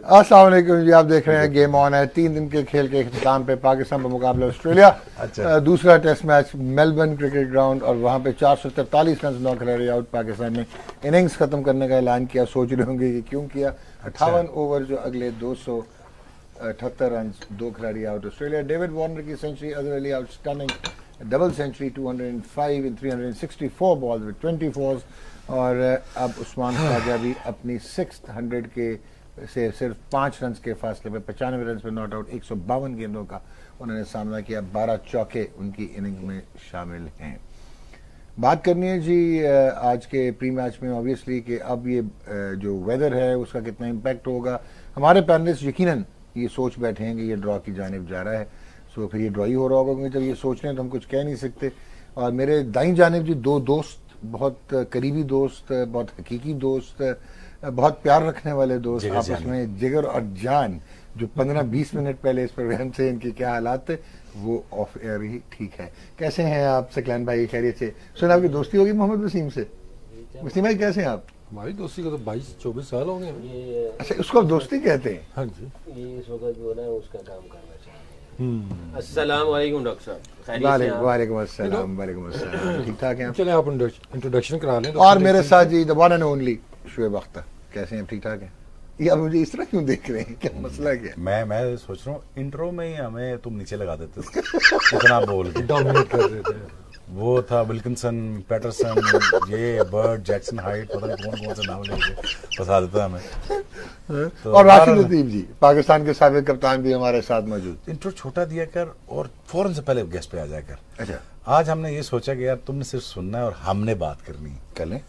अस्सलाम वालेकुम जी, आप देख रहे हैं गेम ऑन है। 3 दिन के खेल के इख्तिताम पे पाकिस्तान का मुकाबला ऑस्ट्रेलिया। दूसरा test match Melbourne cricket ground और वहां पे 443 रन 9 खिलाड़ी आउट। पाकिस्तान ने इनिंग्स खत्म करने का ऐलान किया। सोच रहे होंगे कि क्यों किया। 58 ओवर जो अगले 278 रन 2 खिलाड़ी आउट। ऑस्ट्रेलिया डेविड वार्नर की century, Azhar Ali out stunning double century 205 in 364 balls with 24 और अब उस्मान ख्वाजा भी अपनी 600 के से सिर्फ 5 रन के फासले में 95 रन पे नॉट आउट। 152 गेंदों का उन्होंने सामना किया। 12 चौके उनकी इनिंग में शामिल हैं। बात करनी है जी आज के प्री मैच में ऑब्वियसली कि अब ये जो वेदर है उसका कितना इम्पैक्ट होगा। हमारे पैनलिस्ट यकीनन ये सोच बैठे हैं कि ये ड्रॉ की जानिब जा रहा है, सो फिर ये ड्रॉ ही हो रहा होगा, क्योंकि जब ये सोच रहे हैं तो हम कुछ कह नहीं सकते। और मेरे दाईं जानिब जी 2 दोस्त, बहुत करीबी दोस्त, बहुत हकीकी दोस्त, बहुत प्यार रखने वाले दोस्त, आपस में जिगर और जान, जो 15-20 मिनट पहले इस प्रोग्राम से इनके क्या हालात थे वो ऑफ एयर ही ठीक है। कैसे हैं आप सकलान भाई? खैरियत से? सुन आपकी दोस्ती होगी मोहम्मद वसीम से। वसीम भाई कैसे हैं आप? हमारी दोस्ती को तो 22-24 साल हो गए। अच्छा, उसको आप दोस्ती कहते हैं? हाँ जी, ये इस वक्त जो है उसका काम करना चाहिए। अस्सलाम वालेकुम डॉक्टर साहब। वालेकुम अस्सलाम। वालेकुम अस्सलाम। ठीक ठाक हैं आप? चले आप इंट्रोडक्शन करा लें। और मेरे साथ जी the one and only Shoaib Akhtar. कैसे हैं? ठीक ठाक हैं? ये आप मुझे इस तरह क्यों देख रहे हैं? क्या मसला क्या? मैं सोच रहा हूँ इंट्रो में ही हमें तुम नीचे लगा देते इतना बोल के डोमिनेट कर रहे थे। वो था विल्किंसन, पैटरसन, ये बर्ड, जैक्सन हाइट, पता नहीं कौन कौन से नाम लेके फंसा देता हमें। तो और राशिद लतीफ जी पाकिस्तान के साबिक कप्तान भी हमारे साथ मौजूद। इंट्रो छोटा दिया कर और फौरन से पहले गेस्ट पे आ जाया कर। अच्छा, आज हमने ये सोचा कि यार तुमने सिर्फ सुनना है और हमने बात करनी है। कर लें।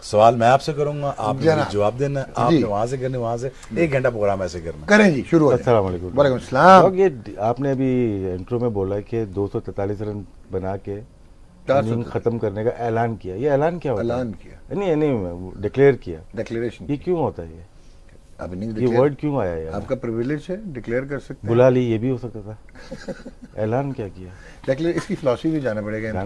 सवाल मैं आपसे करूंगा, आपने जवाब देना है, आपने वहां से करने, वहां से 1 घंटा प्रोग्राम ऐसे करना। करें जी, शुरू। अस्सलाम वालेकुम। वालेकुम सलाम। ये आपने अभी इंट्रो में बोला कि 243 रन बना के इनिंग खत्म करने का ऐलान किया। ये ऐलान क्या होता है? ऐलान किया नहीं डिक्लेयर किया। डिक्लेरेशन। ये क्यों होता है? अब इनिंग ये वर्ड क्यों आया यार? आपका प्रिविलेज है, डिक्लेयर कर सकते हैं। बुला ली, ये भी हो सकता था। ऐलान क्या किया? डिक्लेयर, इसकी फिलॉसफी भी जाना पड़ेगा।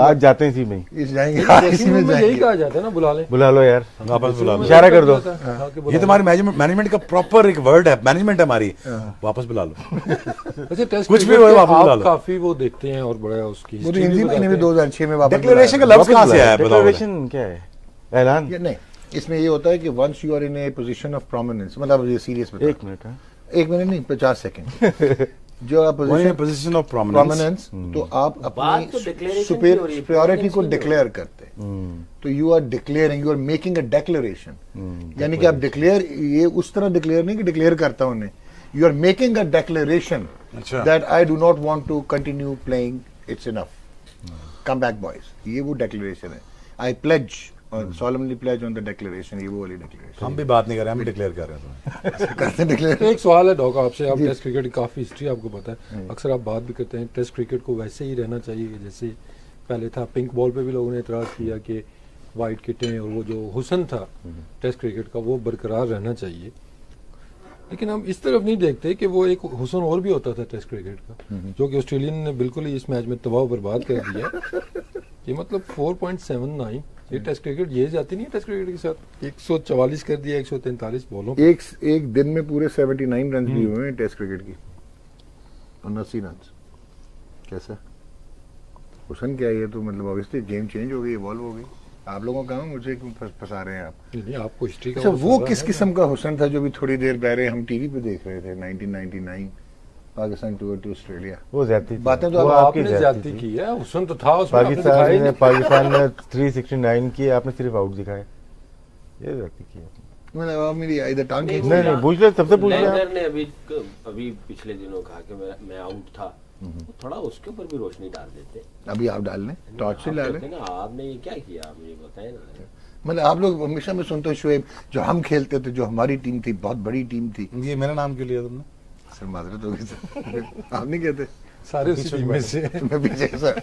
आज जाते हैं इसी में ही। जाएंगे यही कहा जाता है ना, बुला लो यार, वापस बुला लो, इशारा कर दो। ये तुम्हारी मैनेजमेंट का प्रॉपर एक वर्ड है, मैनेजमेंट है हमारी। वापस बुला लो। अच्छा, टेस्ट कुछ भी हो वापस बुला लो। काफी वो देखते हैं और बड़ा उसकी वो हिंदी में भी 2006 में वापस। डिक्लेरेशन का लफ्ज कहां से आया? डिक्लेरेशन क्या है? ऐलान नहीं, इसमें ये होता है कि once you are in a position of prominence, मतलब ये सीरियस बता। 1 मिनट है, 1 मिनट नहीं 50 सेकंड जो आप पोजीशन ऑफ प्रोमिनेंस, तो आप अपनी सुपीरियरिटी को डिक्लेयर करते हैं। तो you are declaring, you are making a declaration. यानी कि आप डिक्लेयर, ये उस तरह डिक्लेयर नहीं कि डिक्लेयर करता हूं, you are making a declaration that I do not want to continue playing, it's enough, come back boys. ये वो डिक्लेरेशन है। आई प्लेज और solemnly pledge on the declaration, ये वो वाली declaration। हम भी बात नहीं कर रहे, हम भी डिक्लेयर कर रहे हैं। करते declare। एक सवाल है डॉक आपसे, आप टेस्ट क्रिकेट की काफी हिस्ट्री आपको पता है, अक्सर आप बात भी करते हैं टेस्ट क्रिकेट को वैसे ही रहना चाहिए जैसे पहले था। पिंक बॉल पे भी लोगों ने इतराज किया कि वाइट किटें और वो जो हुस्न था टेस्ट क्रिकेट का वो बरकरार रहना चाहिए, लेकिन हम इस तरफ नहीं देखते कि वो एक हुस्न और भी होता था टेस्ट क्रिकेट का, जो कि ऑस्ट्रेलियन ने बिल्कुल ही इस मैच में तबाह बर्बाद कर दिया। ये मतलब 4.79 ये टेस्ट क्रिकेट ये जाती नहीं है टेस्ट क्रिकेट के साथ। 144 कर दिया 143 बॉलों पे। एक दिन में पूरे 79 रन भी हुए हैं टेस्ट क्रिकेट की, 79 रन। कैसा हुसन क्या? ये तो मतलब ऑब्वियसली गेम चेंज हो गई, इवॉल्व हो गई। आप लोगों का मुझे क्यों फंसा रहे हैं आप? नहीं, आपको हिस्ट्री का अच्छा, वो किस किस्म का हुसन था जो भी थोड़ी देर पहले हम टीवी पे देख रहे थे? 1999 पाकिस्तान टूर टू ऑस्ट्रेलिया। वो ज्यादती बातें तो आपने ज्यादती की है, हुस्न तो था उसमें। पाकिस्तान ने 369 किए, आपने सिर्फ आउट दिखाए। ये ज्यादती की मतलब मेरी इधर टांग खींच। नहीं पूछ ले, सबसे पूछ ले। ने अभी पिछले दिनों कहा कि मैं आउट था, थोड़ा उसके ऊपर भी रोशनी डाल देते। अभी आप डाल लें, टॉर्च से डाल लें। आपने ये क्या किया, आप मुझे बताएं ना। मतलब आप लोग हमेशा मैं सुनता हूँ शुएब, जो हम खेलते थे, जो हमारी टीम थी, बहुत बड़ी टीम थी। ये मेरा नाम क्यों लिया तुमने? सर माजरत होगी सर, आप नहीं कहते? सारे उसी टीम में से मैं पीछे सर।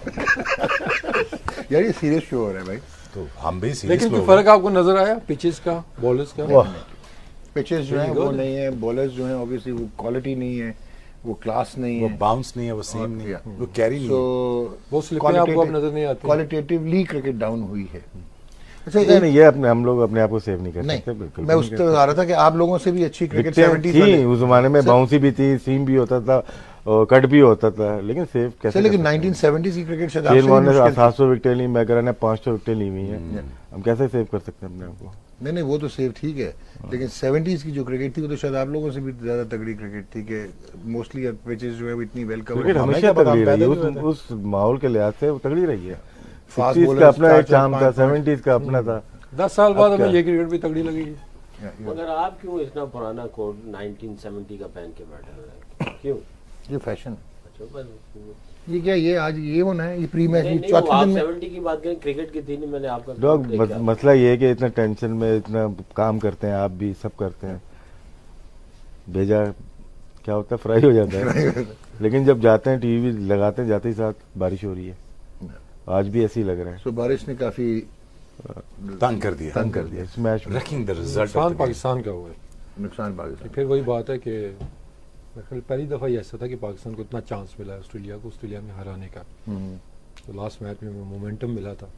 यार ये सीरियस शो हो रहा है भाई। तो हम भी सीरियस। लेकिन कोई फर्क आपको नजर आया पिचेस का, बॉलर्स का? पिचेस जो है वो नहीं है, बॉलर्स जो है ऑब्वियसली वो क्वालिटी नहीं है, वो क्लास नहीं है, वो बाउंस नहीं है, वो सीम नहीं है, वो कैरी नहीं है, वो स्लिपें आपको अब नजर नहीं आती। क्वालिटेटिवली क्रिकेट डाउन हुई है। अच्छा नहीं नहीं, ये अपने हम लोग अपने आप को सेव नहीं कर सकते, नहीं, बिल्कुल मैं भी उस नहीं तरह आ रहा था कि आप लोगों से भी अच्छी क्रिकेट दिखते 70s थी वाले- उस जमाने में, बाउंसी भी थी, सीम भी होता था, और कट भी होता था, लेकिन सेव कैसे सर, लेकिन कर सकते हैं? 1970s की क्रिकेट शायद शेन आपसे भी वॉर्न ने मुश्किल थी। 700 विकेट ली, मैकरा ने 500 विकेट ली हुई है, हम कैसे सेव कर सकते हैं अपने आप को? नहीं नहीं, वो तो सेफ ठीक है, लेकिन 70s की जो क्रिकेट थी वो तो शायद आप लोगों से भी ज्यादा तगड़ी क्रिकेट थी कि मोस्टली पिचेस जो है वो इतनी वेल क्रिकेट कवर्ड। हमेशा क्या पता, तगड़ी हम रही है, पैदा नहीं हुए उस माहौल के लिहाज से वो तगड़ी रही है। Fast 60s bowlers, का अपना एक 4-4, चार्म था, 5-5 70s का अपना था। 10 साल बाद अब हमें क्या? ये क्रिकेट भी तगड़ी लगी है। मगर आप क्यों इतना पुराना कोड 1970 का पहन के बैठे हुए हैं? क्यों? ये फैशन, अच्छा, बस ये क्या, ये आज ये होना है, ये प्री मैच नहीं, नहीं, चौथे आप दिन में 70 की बात करें, क्रिकेट की थी नहीं, मैंने आपका डॉग देखा। मसला ये है कि इतना टेंशन में इतना काम करते हैं, आप भी सब करते हैं, भेजा क्या होता है, फ्राई हो जाता है। लेकिन जब जाते हैं टीवी लगाते हैं, जाते ही साथ बारिश हो रही है, आज भी ऐसे ही लग रहा है, तो बारिश ने काफी तंग कर दिया, तंग कर दिया, स्मैश में। रखिंग द रिजल्ट नुकसान पाकिस्तान का हुआ है। नुकसान पाकिस्तान। फिर वही बात है कि मेरे ख्याल पहली दफ़ा ही ऐसा था कि पाकिस्तान को इतना चांस मिला है ऑस्ट्रेलिया को, ऑस्ट्रेलिया में हराने का। तो लास्ट मैच में मोमेंटम मिला था,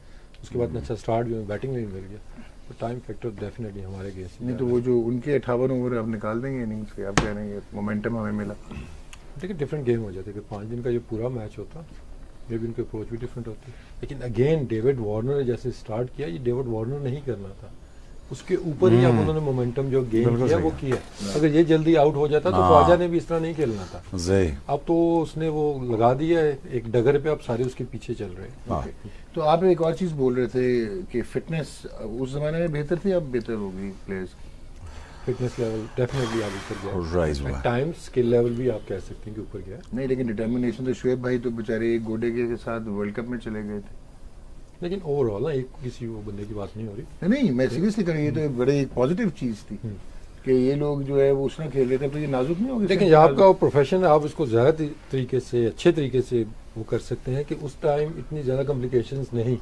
उसके बाद अच्छा स्टार्ट भी बैटिंग में भी मिल गया, तो टाइम फैक्टर डेफिनेटली हमारे अगेंस्ट नहीं तो वो जो उनके 58 ओवर अब निकाल देंगे इनिंग्स के, आप कह रहे हैं मोमेंटम हमें मिला। देखिए डिफरेंट गेम हो जाती है कि 5 दिन का जो पूरा मैच होता मे भी उनकी अप्रोच भी डिफरेंट होती, लेकिन अगेन डेविड वार्नर ने जैसे स्टार्ट किया, ये डेविड वार्नर नहीं करना था, उसके ऊपर ही अब उन्होंने मोमेंटम जो गेम बिल्कुल किया सही वो किया। अगर ये जल्दी आउट हो जाता तो हाँ। ख्वाजा ने भी इस तरह नहीं खेलना था। जी अब तो उसने वो लगा दिया है एक डगर पे, अब सारे उसके पीछे चल रहे हैं। हाँ। तो आप एक और चीज बोल रहे थे कि फिटनेस उस जमाने में बेहतर थी, अब बेहतर होगी प्लेयर्स। फिटनेस लेवल डेफिनेटली आप ऊपर राइज हुआ गया, है। टाइम स्किल लेवल भी आप कह सकते हैं कि ऊपर गया। नहीं, लेकिन डिटर्मिनेशन तो शुएब भाई तो बेचारे एक गोडे के साथ वर्ल्ड कप में चले गए थे। लेकिन ओवरऑल ना एक किसी वो बंदे की बात नहीं हो रही। नहीं, मैं सीरियसली कर रही, ये तो बड़े एक पॉजिटिव चीज थी कि ये लोग जो है वो उसने खेल रहे थे, तो ये नाजुक नहीं होगी। लेकिन ये आपका प्रोफेशन है, आप उसको ज़्यादा तरीके से अच्छे तरीके से वो कर सकते हैं कि उस टाइम इतनी ज़्यादा कॉम्प्लिकेशंस नहीं,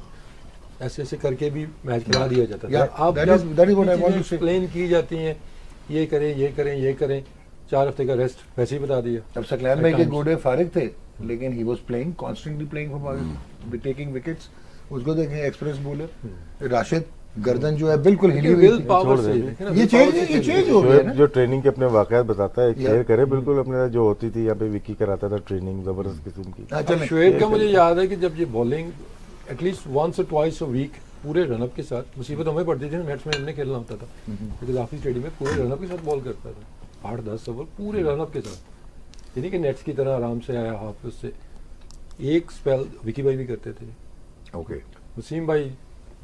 ऐसे ऐसे करके भी मैच खिला दिया जाता था। Yeah, अब that is what I want to say. Explain की जाती हैं, ये करें ये करें ये करें, 4 हफ्ते का रेस्ट वैसे ही बता दिया। अब सकलैन भाई के गोडे फारिग थे, लेकिन he was playing constantly playing for Pakistan, taking wickets. उसको देखें एक्सप्रेस बॉलर राशिद गर्दन जो है बिल्कुल हिली हुई विल थी। पावर छोड़ से देंगे। देखें ना, ये will चेंज power से ये खेलते चेंज हैं। हो गया शोएब ना। जो ट्रेनिंग के अपने वाकयात बताता है, शेयर Yeah. करे बिल्कुल अपने जो होती थी, यहाँ पे विकी कराता था ट्रेनिंग जबरदस्त किस्म की। हाँ, अब चलें। शुएब का मुझे याद है कि जब ये बॉलिंग एटलीस्ट वंस और ट्वाइस अ वीक पूरे रनअप के साथ, मुसीबत हमें पड़ती थी, नेट्स में हमने खेलना होता था, क्योंकि काफी स्टेडियम में पूरे रनअप के साथ बॉल करता था, 8-10 ओवर पूरे रनअप के साथ, यानी कि नेट्स की तरह आराम से आया हाफ से। एक स्पेल विकी भाई भी करते थे, ओके, वसीम भाई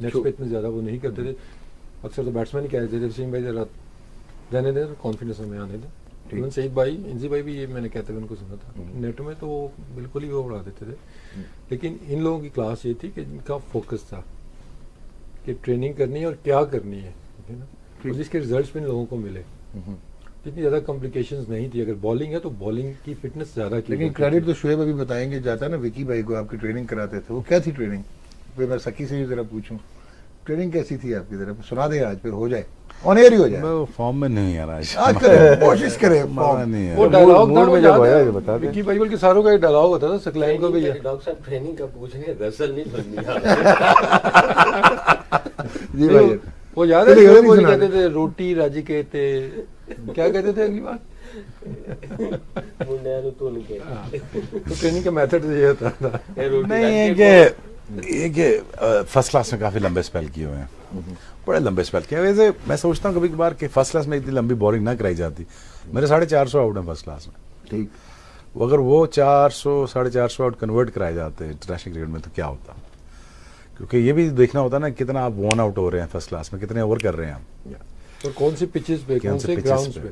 नेट्स पे इतने ज्यादा वो नहीं करते थे, अक्सर तो बैट्समैन ही कहते थे वसीम भाई जरा रहने दे, कॉन्फिडेंस हमें आने दे। इवन सईद भाई, इंजी भाई भी ये मैंने कहते हुए उनको सुना था, नेट में तो वो बिल्कुल ही वो उड़ा देते थे। लेकिन इन लोगों की क्लास ये थी कि इनका फोकस था कि ट्रेनिंग करनी है और क्या करनी है, ठीक है ना, और जिसके रिजल्ट्स भी इन लोगों को मिले। इतनी ज्यादा कॉम्प्लिकेशंस नहीं थी, अगर बॉलिंग है तो बॉलिंग की फिटनेस ज्यादा की लेकिन जाती क्रेडिट थी। तो शुएब अभी बताएंगे, जाता है ना विकी भाई को आपकी ट्रेनिंग कराते थे, वो क्या थी ट्रेनिंग? फिर मैं सकी से भी जरा पूछूं, ट्रेनिंग कैसी थी आपकी, जरा सुना दे आज, फिर हो जाए ऑन एयर ही हो जाए। मैं फॉर्म में नहीं यार आज आज करें, कोशिश करें हमारा form। नहीं वो है। डायलॉग मूड में जब आया ये बता दें। विकी भाई बल्कि सारों का एक डायलॉग होता था, सकलैन को भी ये। डॉक्टर साहब ट्रेनिंग का पूछ रहे हैं, दरअसल नहीं सुननी जी भाई, वो याद है चलिए, शुएब नहीं वो सुना कहते थे रोटी राजी कहते, क्या कहते थे अगली बार? मुंडे तो उनके तो ट्रेनिंग का मेथड ये होता था। नहीं है कि फर्स्ट क्लास में काफी लंबे स्पेल किए हुए हैं, बड़े लंबे स्पेल किए। वैसे मैं सोचता हूँ कभी कभार कि फर्स्ट क्लास में इतनी लंबी बॉलिंग ना कराई जाती। मेरे 450 आउट हैं फर्स्ट क्लास में, ठीक, अगर वो 400 450 आउट कन्वर्ट कराए जाते इंटरनेशनल क्रिकेट में तो क्या होता, क्योंकि ये भी देखना होता है ना कितना आप वन आउट हो रहे हैं फर्स्ट क्लास में, कितने ओवर कर रहे हैं आप, और कौन सी पिचेस पे, कौन से pitches ग्राउंड्स पे। पे।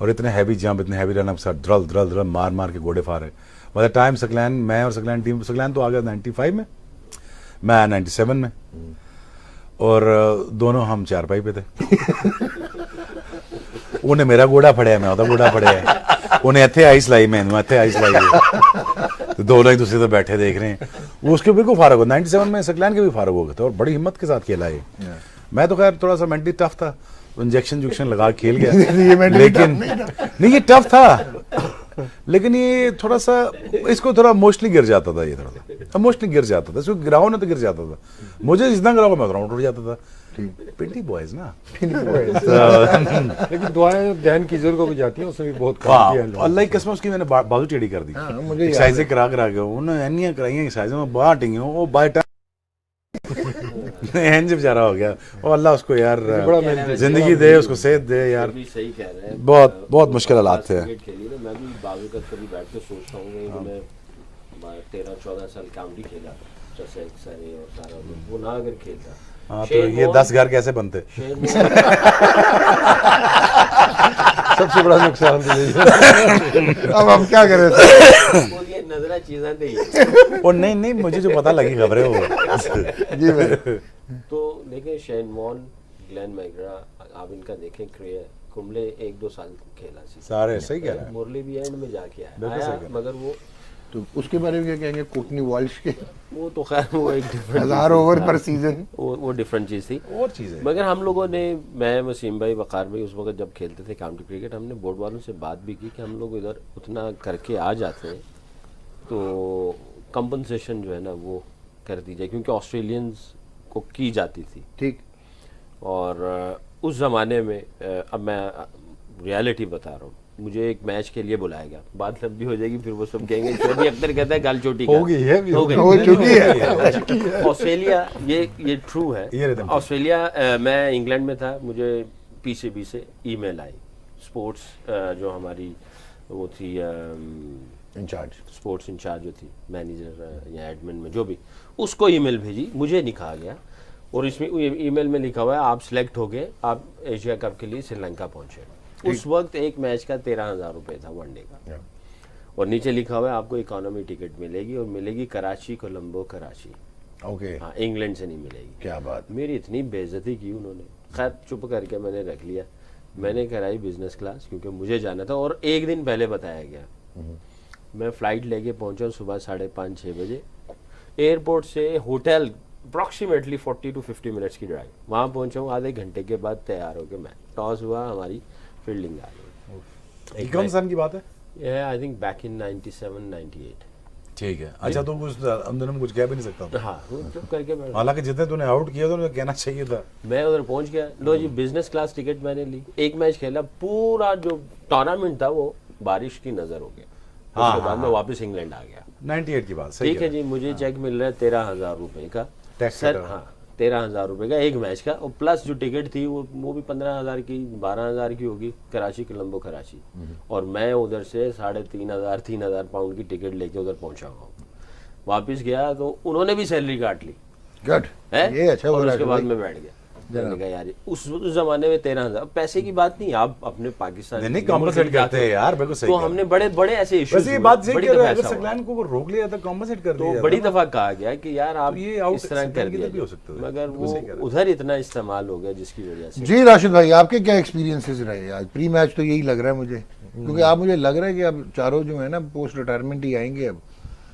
और इतने हैवी जंप, इतने हैवी रन साथ ड्रल ड्रल ड्रल मार मार के गोडे फारे। बाय द टाइम सकलैन, मैं और सकलैन टीम, सकलैन तो आ गया 95 में, मैं 97 में, और दोनों हम चारपाई पे थे। उन्हें मेरा गोड़ा फड़िया, मैं ਉਹਦਾ गोड़ा फड़िया, उन्हें इतने आइस लाई, मैंने इतने आइस लाई, तो दोनों एक दूसरे से बैठे देख रहे हैं। वो उसके बिल्कुल फारग हो, 97 में सकलैन के भी फारग हो गए थे, और बड़ी हिम्मत के साथ खेला है। मैं तो खैर थोड़ा सा मेंटली टफ था, इंजेक्शन लगा के खेल गया, लेकिन नहीं ये टफ था, लेकिन ये थोड़ा सा इसको थोड़ा मोस्टली गिर जाता था, ये थोड़ा सा इमोशनली गिर जाता था, इसको गिराओ ना तो गिर जाता था, मुझे जितना गिराओ मैं ग्राउंड उठ जाता था। पिंडी बॉयज ना। लेकिन दुआएं ध्यान कीजर को भी जाती हैं, उसने भी बहुत काम किया है। अल्लाह की कसम उसकी मैंने बाजू टेढ़ी कर दी, मुझे एक्सरसाइजें करा के उन्होंने एनियां कराई एक्सरसाइजें में बाहर टिंगी वो बाय टाइम एंज बेचारा हो गया। और अल्लाह उसको यार जिंदगी दे, उसको सेहत दे यार। भी सही कह रहे हैं, बहुत बहुत मुश्किल हालात थे। क्रिकेट खेली ना, मैं भी बावजूद कभी बैठ के सोचता हूँ कि मैंने 13-14 साल काउंटी खेला, ससेक्स सरे और सारा, वो ना अगर खेलता। हाँ तो ये 10 घर कैसे बनते? सबसे बड़ा नुकसान तो यही है। अब हम क्या करें? ये नजरा चीज़ें नहीं और नहीं मुझे जो पता लगी खबरें वो जी भाई। तो देखें शेन वॉन, ग्लेन मैकग्रा, आप इनका देखें करियर, कुंबले 1-2 साल खेला सी, सारे सही कह रहे हैं। मुरली भी एंड में जाके बिल्कुल आया, सही कह रहे हैं। मगर वो तो उसके बारे में क्या कहेंगे? कोटनी वॉल्श के वो तो खैर वो एक डिफरेंट 1000 ओवर पर सीजन, वो डिफरेंट चीज़ थी। और चीज़ है मगर हम लोगों ने, मैं, वसीम भाई, वकार भाई, उस वक्त जब खेलते थे काउंटी क्रिकेट, हमने बोर्ड वालों से बात भी की कि हम लोग इधर उतना करके आ जाते हैं तो कंपनसेशन जो है ना वो कर दी जाए, क्योंकि ऑस्ट्रेलियंस को की जाती थी। ठीक। और उस ज़माने में अब मैं रियलिटी बता रहा हूँ, मुझे एक मैच के लिए बुलाया गया, बात लंबी हो जाएगी फिर वो सब कहेंगे चोटी अख्तर कहता है गाल चोटी का हो गई है भी, हो गई हो चुकी है। ऑस्ट्रेलिया, ये ट्रू है। ये रहता है। ऑस्ट्रेलिया, मैं इंग्लैंड में था, मुझे पीसीबी से ईमेल आई, स्पोर्ट्स जो हमारी वो थी इंचार्ज, स्पोर्ट्स इंचार्ज जो थी, मैनेजर या एडमिन में जो भी, उसको ईमेल भेजी, मुझे लिखा गया और इसमें ईमेल में लिखा हुआ है आप सिलेक्ट हो गए, आप एशिया कप के लिए श्रीलंका पहुंचे। उस वक्त एक मैच का 13,000 रुपये था वनडे का, और नीचे लिखा हुआ है आपको इकोनॉमी टिकट मिलेगी और मिलेगी कराची, कोलंबो कराची। ओके, हाँ, इंग्लैंड से नहीं मिलेगी। क्या बात। मेरी इतनी बेइज्जती की उन्होंने, खैर चुप करके मैंने रख लिया। मैंने कराई बिजनेस क्लास क्योंकि मुझे जाना था और एक दिन पहले बताया गया। मैं फ़्लाइट लेके पहुंचा सुबह 5:30-6 बजे, एयरपोर्ट से होटल अप्रॉक्सीमेटली 40 to 50 मिनट्स की ड्राइव, वहाँ पहुंचा हूँ, आधे घंटे के बाद तैयार होकर मैं, टॉस हुआ, हमारी फील्डिंग आ गई। कौन सन की बात है? ये आई थिंक बैक इन 97-98। ठीक है। अच्छा तो कुछ अंदर में कुछ कह भी नहीं सकता था। हाँ, वो चुप करके बैठ, हालांकि जितने तूने आउट किया था उन्हें कहना चाहिए था। मैं उधर पहुंच गया, लो जी बिजनेस क्लास टिकट मैंने ली, एक मैच खेला, पूरा जो टूर्नामेंट था वो बारिश की नजर हो गया। हाँ, उसके बाद मैं वापस इंग्लैंड आ गया। 98 की बात सही ठीक है जी, मुझे चेक मिल रहा है 13,000 रुपए का, टैक्स सर। कटा। हाँ, 13,000 रुपए का एक मैच का, और प्लस जो टिकट थी वो भी 15,000 की, 12,000 की होगी, कराची कोलंबो कराची। और मैं उधर से 3,500 पाउंड की टिकट लेके उधर पहुंचा हुआ हूँ। वापिस गया तो उन्होंने भी सैलरी काट ली गुड, है, ये अच्छा हो और रहा उसके है बाद भाई। मैं बैठ गया। मैंने कहा यार उस जमाने में 13,000 पैसे की बात नहीं, आप अपने पाकिस्तान नहीं कॉम्पनसेट करते हैं यार, बिल्कुल सही तो कह रहे हमने बड़े बड़े ऐसे हैं। इश्यूज, वैसे ये बात सही बड़ी कह रहे दफा हैं, अगर ऐसा हुआ। सकलैन को रोक लिया था कॉम्पनसेट कर दिया तो जाता बड़ी ना। दफा कहा गया कि यार आप ये आउट इस तरह सकलैन कर की दिया तरफ भी हो जाए। सकता है। मगर बिल्कुल वो सही कह रहे हैं। उधर इतना इस्तेमाल हो गया जिसकी वजह से। जी राशिद भाई, आपके क्या एक्सपीरियंसेस रहे आज प्री मैच? तो यही लग रहा है मुझे, क्योंकि आप, मुझे लग रहा है कि अब चारों जो है ना पोस्ट रिटायरमेंट ही आएंगे अब,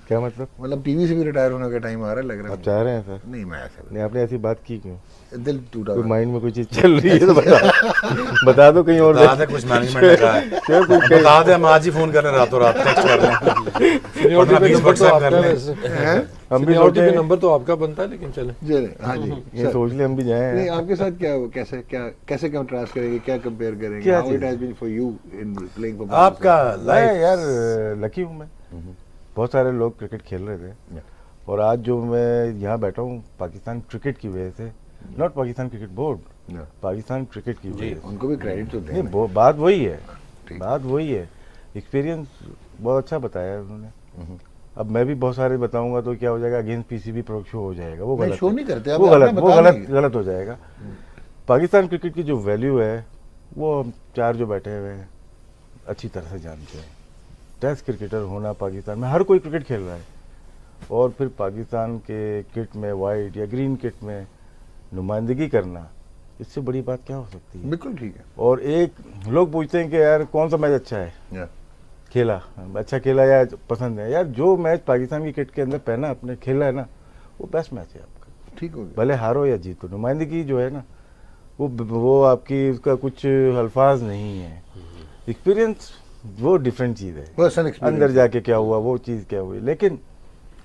क्या मतलब? मतलब टीवी से भी रिटायर होने का टाइम आ रहा है, लग रहा आप है। चाह रहे हैं सर? नहीं, मैं ऐसा नहीं, आपने ऐसी बात की क्यों? दिल टूटा कोई हुआ। माइंड में कोई चीज चल रही है तो बता बता दो कहीं और बता दे कुछ मैनेजमेंट ने कहा है। बता दे हम आज ही फोन कर रहे हैं, रातों रात टेक्स्ट कर रहे हैं। सीनियरिटी पे 20 नंबर तो WhatsApp कर आपका लें। वैसे, हम भी सीनियरिटी सोचे पे नंबर तो आपका बनता है, लेकिन चले। जी, हाँ जी, ये सर। सोच ले हम भी जाए। नहीं, आपके साथ क्या, कैसे कंट्रास्ट करेंगे, क्या कंपेयर करेंगे? क्या हाउ इट चीज़? Has been for you in playing for आपका मैं लाइफ यार लकी हूँ मैं। बहुत सारे लोग क्रिकेट खेल रहे थे और आज जो मैं यहाँ बैठा हूँ पाकिस्तान क्रिकेट की वजह से, not Pakistan cricket board, Pakistan cricket की वजह से। उनको भी क्रेडिट तो नहीं, दें। बात वही है, ठीक। बात वही है। एक्सपीरियंस बहुत अच्छा बताया है उन्होंने। अब मैं भी बहुत सारे बताऊंगा तो क्या हो जाएगा, अगेंस्ट पीसीबी प्रो शो हो जाएगा, वो नहीं, गलत शो है। नहीं करते, वो अब गलत आपने वो बता गलत दी। गलत हो जाएगा। पाकिस्तान क्रिकेट की जो वैल्यू है वो हम चार जो बैठे हुए हैं अच्छी तरह से जानते हैं। टेस्ट क्रिकेटर होना पाकिस्तान में, हर कोई क्रिकेट खेल रहा है, और फिर पाकिस्तान के किट में, वाइट या ग्रीन किट में नुमाइंदगी करना, इससे बड़ी बात क्या हो सकती है? बिल्कुल ठीक है। और एक लोग पूछते हैं कि यार कौन सा मैच अच्छा है, या, खेला अच्छा खेला या पसंद है। यार जो मैच पाकिस्तान की किट के अंदर पहना आपने खेला है ना, वो बेस्ट मैच है आपका, ठीक हो गया। भले हारो या जीतो। नुमाइंदगी जो है ना, वो आपकी उसका कुछ अल्फाज नहीं है। एक्सपीरियंस वो डिफरेंट चीज़ है, पर्सनल एक्सपीरियंस। अंदर जाके क्या हुआ वो चीज़ क्या हुई। लेकिन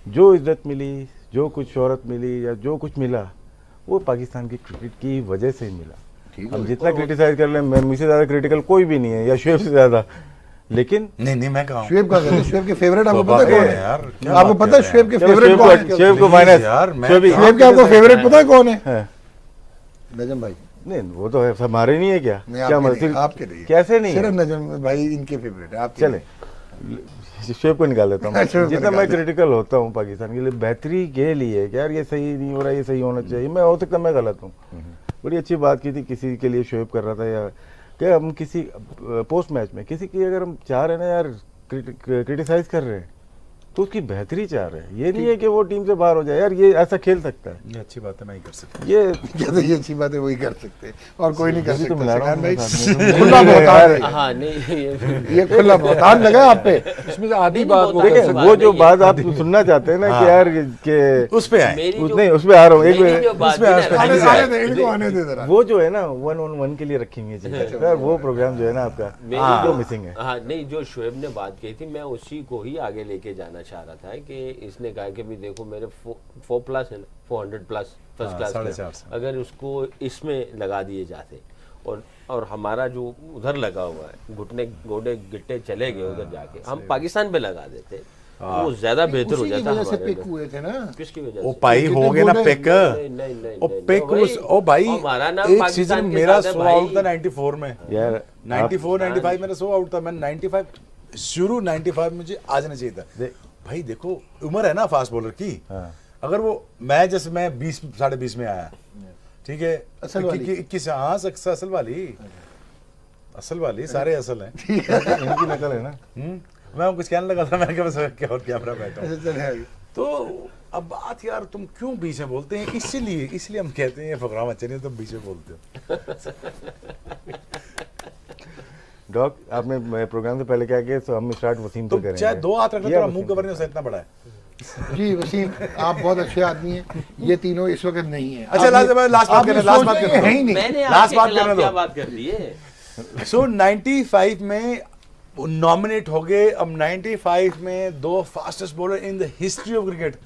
जो इज्जत मिली, जो कुछ शोहरत मिली या जो कुछ मिला, वो पाकिस्तान की क्रिकेट की वजह से ही मिला। हम जितना क्रिटिसाइज कर लें, मुझसे ज़्यादा क्रिटिकल कोई भी नहीं है, या शुएब से ज़्यादा, लेकिन नहीं मैं कहूँ शुएब का कहते हैं, शुएब के फेवरेट आपको तो पता है कौन है है? यार, क्या आपको बात पता है कर शुएब के चलो फेवरेट कौन है? शुएब को Please माइनस यार, मैं शुएब के आपको फेवरेट पता है कौन है? है। नजम भाई। नहीं वो तो है, हमारे नहीं है क्या? नहीं, क्या आपके मतलब नहीं, आपके नहीं। कैसे नहीं सिर्फ है? नजम भाई इनके फेवरेट है, आपके चले शुएब को निकाल देता हूँ। शुएब को जितना निकाल मैं दे। क्रिटिकल होता हूँ पाकिस्तान के लिए, बेहतरी के लिए कि यार ये सही नहीं हो रहा, ये सही होना चाहिए, मैं हो सकता मैं गलत हूँ। बड़ी अच्छी बात की थी, किसी के लिए शुएब कर रहा था, या क्या हम किसी पोस्ट मैच में किसी की अगर हम चाह रहे हैं ना यार, क्रिटिसाइज कर रहे हैं, तो उसकी बेहतरी चाह रहे हैं। ये नहीं है कि वो टीम से बाहर हो जाए, यार ये ऐसा खेल सकता है, ये अच्छी बात है, मैं ही कर सकता ये कहते ये अच्छी बात है, वही कर सकते हैं और कोई नहीं कर अभी तो सकता। मिला रहा शकान हूँ भाई, मेरे साथ में। खुला बहुतान है। हाँ नहीं ये खुला बहुतान लगा आप पे। इसमें से आधी नहीं, बात नहीं, वो देखिए, कर देखिए सकते वो बात जो नहीं है। बात आप सुनना चाहते हैं ना कि यार कि उस पे आए मेरी जो नहीं उसमें आ रहा हूँ एक मेरी मिनट। जो बात उसमें थी आज ना, आने पहले दे, आने दे, इनको आने दे जरा। वो जो है ना 1-on-1 के लिए रखेंगे चीजें, यार वो प्रोग्राम जो है ना आपका, मेरी वो मिसिंग है। हाँ नहीं, जो शुएब ने बात की थी, मैं उसी को ही आगे लेके जाना चाह रहा था कि इसने कहा कि भी देखो मेरे 4+ है ना, 400+ फर्स्ट क्लास 450 अगर उसको इसमें लगा दिए जाते और हमारा जो उधर लगा हुआ है, घुटने गोडे गिट्टे चले गए उधर जाके, हम पाकिस्तान पे लगा देते, वो ज्यादा बेहतर हो उसी की जाता वजह से हमारे पिक लिए। हुए थे ना। किसकी वजह ओ से? भाई हो गए ना पिक नहीं, ओ पिक भाई, ओ भाई हमारा नाम एक पाकिस्तान सीजन के मेरा साथ है 100 भाई। आउट था 94 में, यार 94 95 मेरा 100 आउट था, मैं 95 शुरू 95 मुझे आ जाना चाहिए था। भाई देखो उम्र है ना फास्ट बॉलर की, अगर वो मैं जैसे मैं 20 20.5 में आया, ठीक है, असल वाली। 21 हाँ असल वाली सारे असल हैं। इनकी नकल है ना। मैं कुछ कहने लगा था, मैंने कहा बस क्या और कैमरा बैठा हूँ। ऐसे चले आगे। तो अब बात यार तुम क्यों बीच में बोलते हैं, इसलिए हम कहते हैं ये प्रोग्राम अच्छा नहीं है, तुम बीच में बोलते हो। डॉक आपने प्रोग्राम से पहले क्या किया, तो हम स्टार्ट वसीम तो से करेंगे। चाहे 2 हाथ रखना, ये थोड़ा वसीम मुंह कवर नहीं हो सकता, इतना बड़ा है। जी वसीम, आप बहुत अच्छे आदमी हैं, ये तीनों इस वक्त नहीं है। अच्छा, लास्ट बात करना, लास्ट बात करना। है ही नहीं। मैंने लास्ट आपके बात खिलाफ करने दो। क्या बात कर दी है? सो 95 में नॉमिनेट हो गए, अब 95 में 2 fastest bowler in the history of cricket,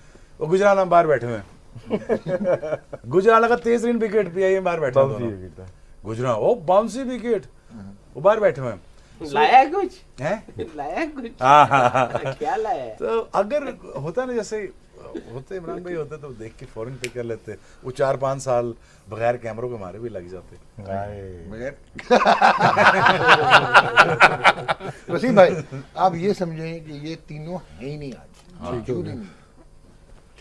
वो गुजराल में बाहर बैठे हुए हैं। गुजराल का 23 विकेट पीआई बाहर बैठे हैं दोनों। गुजराल ओ बाउंसी विकेट, वो बाहर बैठे हुए हैं। लाया कुछ हैं? लाया कुछ हाँ। क्या लाया है? तो अगर होता ना जैसे होते इमरान भाई होते तो देख के फौरन पे कर लेते, वो 4-5 साल बगैर कैमरों के हमारे भी लग जाते। बगैर वसीम भाई, आप ये समझें कि ये तीनों है ही नहीं आज, मौजूद ही नहीं।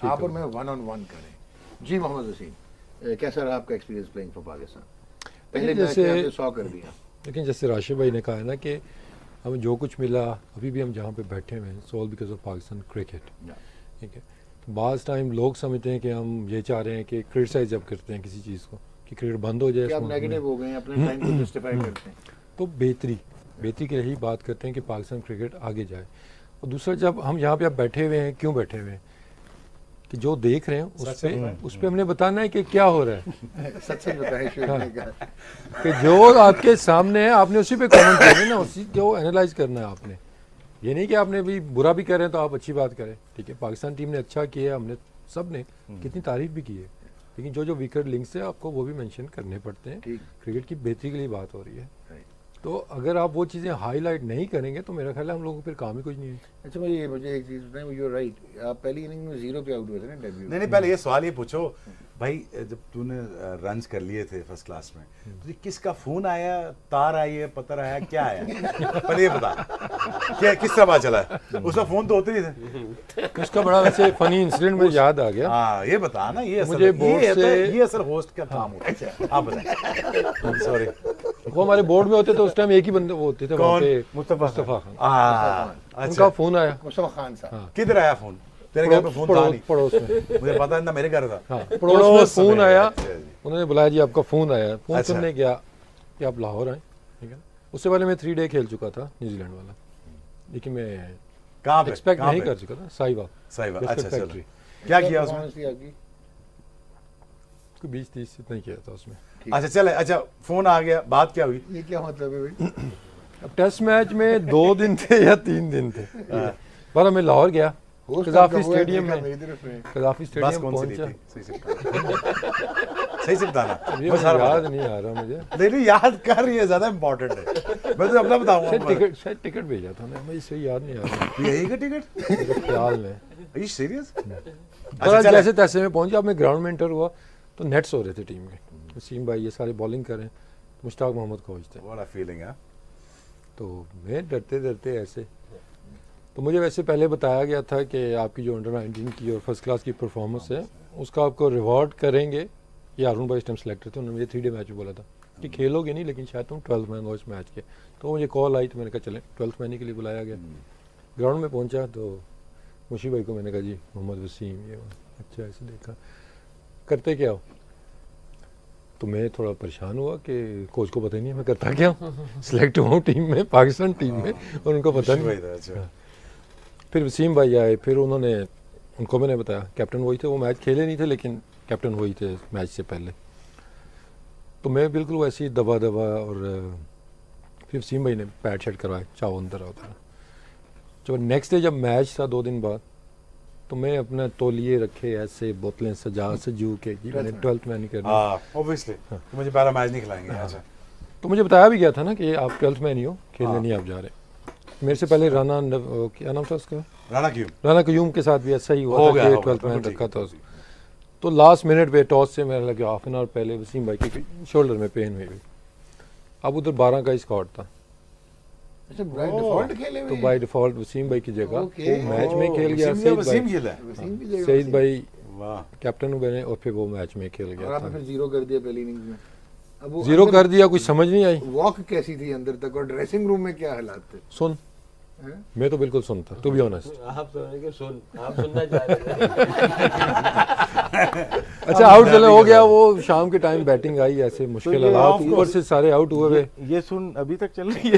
आप और मैं 1-on-1 करें। जी मोहम्मद वसीम, कैसा रहा आपका एक्सपीरियंस प्लेइंग फॉर पाकिस्तान? पहले मैच जैसे- में आपने 100 कर दिया। लेकिन जैसे राशिद भाई ने कहा है ना कि हमें जो कुछ मिला, अभी भी हम जहाँ पे बैठे हुए हैं, all because of Pakistan cricket. ठीक है, तो बाज़ टाइम लोग समझते हैं कि हम ये चाह रहे हैं कि क्रिटिसाइज जब करते हैं किसी चीज़ को कि क्रिकेट बंद हो जाए कि इस आप मुल्क में। नेगेटिव हो गए हैं, अपने टाइम को जस्टिफाई करते हैं। तो बेहतरी की यही बात करते हैं कि पाकिस्तान क्रिकेट आगे जाए। और दूसरा, जब हम यहाँ पे आप बैठे हुए हैं, क्यों बैठे हुए हैं कि जो देख रहे हैं उस पे हमने बताना है कि क्या हो रहा है, सच सच बताएं शुरू हाँ। में क्या। कि जो आपके सामने है आपने उसी पे कमेंट करना ना, उसी को एनालाइज करना है आपने। ये नहीं कि आपने भी बुरा भी कर रहे हैं तो आप अच्छी बात करें। ठीक है, पाकिस्तान टीम ने अच्छा किया, हमने सब ने कितनी तारीफ भी की है, लेकिन जो वीकर लिंक्स है आपको वो भी मेंशन करने पड़ते हैं। ठीक। क्रिकेट की बेहतरी के लिए बात हो रही है, Right. तो अगर आप वो चीज़ें हाईलाइट नहीं करेंगे तो मेरा ख्याल है हम लोगों को फिर काम ही कुछ नहीं है। अच्छा मुझे एक चीज बताएं, यू राइट, आप पहली इनिंग में 0 पे आउट हुए थे ना डेब्यू। नहीं पहले ये सवाल ये पूछो भाई, जब तूने रन्स कर लिए थे फर्स्ट क्लास में, तुझे किसका फोन आया, तार आई है, पत्थर आया, क्या आया? पहले ये बता, क्या किस तरह पता चला? उसका फोन तो होते ही थे। उसका बड़ा वैसे फनी इंसिडेंट मुझे याद आ गया। हाँ ये बता ना, ये मुझे बोर्ड से- ये असल होस्ट का काम होता है। आप बताएं। सॉरी, वो हमारे बोर्ड में होते थे उस टाइम, एक ही बंदे वो होते थे वहाँ कौन? पे, मुस्तफा खान। अच्छा उनका फोन आया मुस्तफा खान साहब। किधर आया फोन? तेरे घर पे फोन था नहीं, पड़ोस में, मुझे पता नहीं था, मेरे घर था। हाँ पड़ोस में फोन आया। अच्छा जी। उन्होंने बुलाया जी आपका फोन आया, फोन अच्छा। सुनने गया कि आप लाहौर आए। ठीक है, उससे पहले मैं 3 डे खेल चुका था न्यूजीलैंड वाला, लेकिन मैं कहाँ पे? एक्सपेक्ट कहाँ नहीं पे? कर चुका था। साहिबा सही बात। बिस्किट अच्छा चलो, फैक्ट्री, क्या किया उसमें? परफॉर्मेंस थी आपकी? उसको 20-30 इतना ही किया था उसमें। अच्छा चले, अच्छा फोन आ गया, बात क्या हुई? ये क्या मतलब है भाई? अब टेस्ट मैच में 2 दिन थे या 3 दिन थे, पर मैं लाहौर गया, होस्ट कज़ाफ़ी आपका हुआ है, स्टेडियम देखा में मेरी तरफ से। कज़ाफ़ी बस स्टेडियम कौन सी ली पहुंचा। थी? सही से बताना ये मैं सारा याद बता- नहीं आ रहा मुझे। नहीं याद कर, ये ज्यादा इंपॉर्टेंट है, मैं तो अपना बताऊंगा। शायद टिकट भेजा था ना, मुझे सही याद नहीं आ रहा यही का टिकट? मेरे ख्याल में। Are you serious? पर चल। जैसे तैसे में पहुंचा, अब मैं ग्राउंड में एंटर हुआ तो नेट्स हो रहे थे टीम के। वसीम भाई ये सारे बॉलिंग करें, मुश्ताक मोहम्मद कोच थे। What a feeling, हाँ? तो मैं डरते डरते ऐसे, तो मुझे वैसे पहले बताया गया था कि आपकी जो अंडर 19 की और फर्स्ट क्लास की परफॉर्मेंस है उसका आपको रिवॉर्ड करेंगे। ये अरुण भाई इस टाइम सेलेक्टर थे, उन्होंने मुझे 3 डे मैच में बोला था कि खेलोगे नहीं लेकिन शायद तुम 12th मैन हो इस मैच के। तो मुझे कॉल आई तो मैंने कहा चलें 12th मैन के लिए बुलाया गया। ग्राउंड में पहुंचा तो मुशी भाई को मैंने कहा जी मोहम्मद वसीम ये वो। अच्छा ऐसे देखा, करते क्या हो? तो मैं थोड़ा परेशान हुआ कि कोच को पता ही नहीं है मैं करता क्या हूँ। सिलेक्ट हुआ हूँ टीम में, पाकिस्तान टीम में, और उनको पता नहीं। वही था, अच्छा। फिर वसीम भाई आए, फिर उन्होंने, उनको मैंने बताया, कैप्टन वही थे, वो मैच खेले नहीं थे लेकिन कैप्टन वही थे मैच से पहले। तो मैं बिल्कुल वैसे ही दबा दबा, और फिर वसीम भाई ने पैड शेड करवाए, चाहो अंदर आओ उधर। जब नेक्स्ट डे जब मैच था 2 दिन बाद, तो मैं अपना तौलिए रखे ऐसे बोतलें सजा सजू के जी मैंने 12th मैन ही करना। हाँ, obviously, मुझे पहला मैच नहीं खिलाएंगे, अच्छा। तो मुझे बताया भी गया था ना कि आप 12th मैन ही हो, खेलने नहीं आप जा रहे। मेरे से पहले क्या नाम था उसका, राणा क्यों? राना क्यूम के साथ भी ऐसा ही हुआ हो था गया, कि हो गया, 12th मैन ठीक रखा है, था उसको। तो लास्ट मिनट पे टॉस से मेरे लगे हाफ एन आवर पहले वसीम भाई के शोल्डर में पेन हुई। अब उधर 12 का स्कॉट था, अच्छा बाय डिफॉल्ट खेले तो हुए बाय डिफॉल्ट वसीम भाई की जगह ओके। वो मैच में खेल गया। वसीम खेला है? वसीम की जगह सईद भाई वाह। कैप्टन बने और फिर वो मैच में खेल और गया आपने था। फिर जीरो कर दिया पहली इनिंग्स में। अब वो जीरो अंदर कर दिया, कुछ समझ नहीं आई। वॉक कैसी थी अंदर तक, और ड्रेसिंग रूम में क्या हालात थे? सुन, हैं? मैं तो बिल्कुल सुनता, टू बी ऑनेस्ट। आप सुनना चाह रहे थे। अच्छा आउट चले हो गया, वो शाम के टाइम बैटिंग आई, ऐसे मुश्किल ये हालात, of ऊपर से सारे आउट हुए हुए। ये सुन अभी तक चल रही है।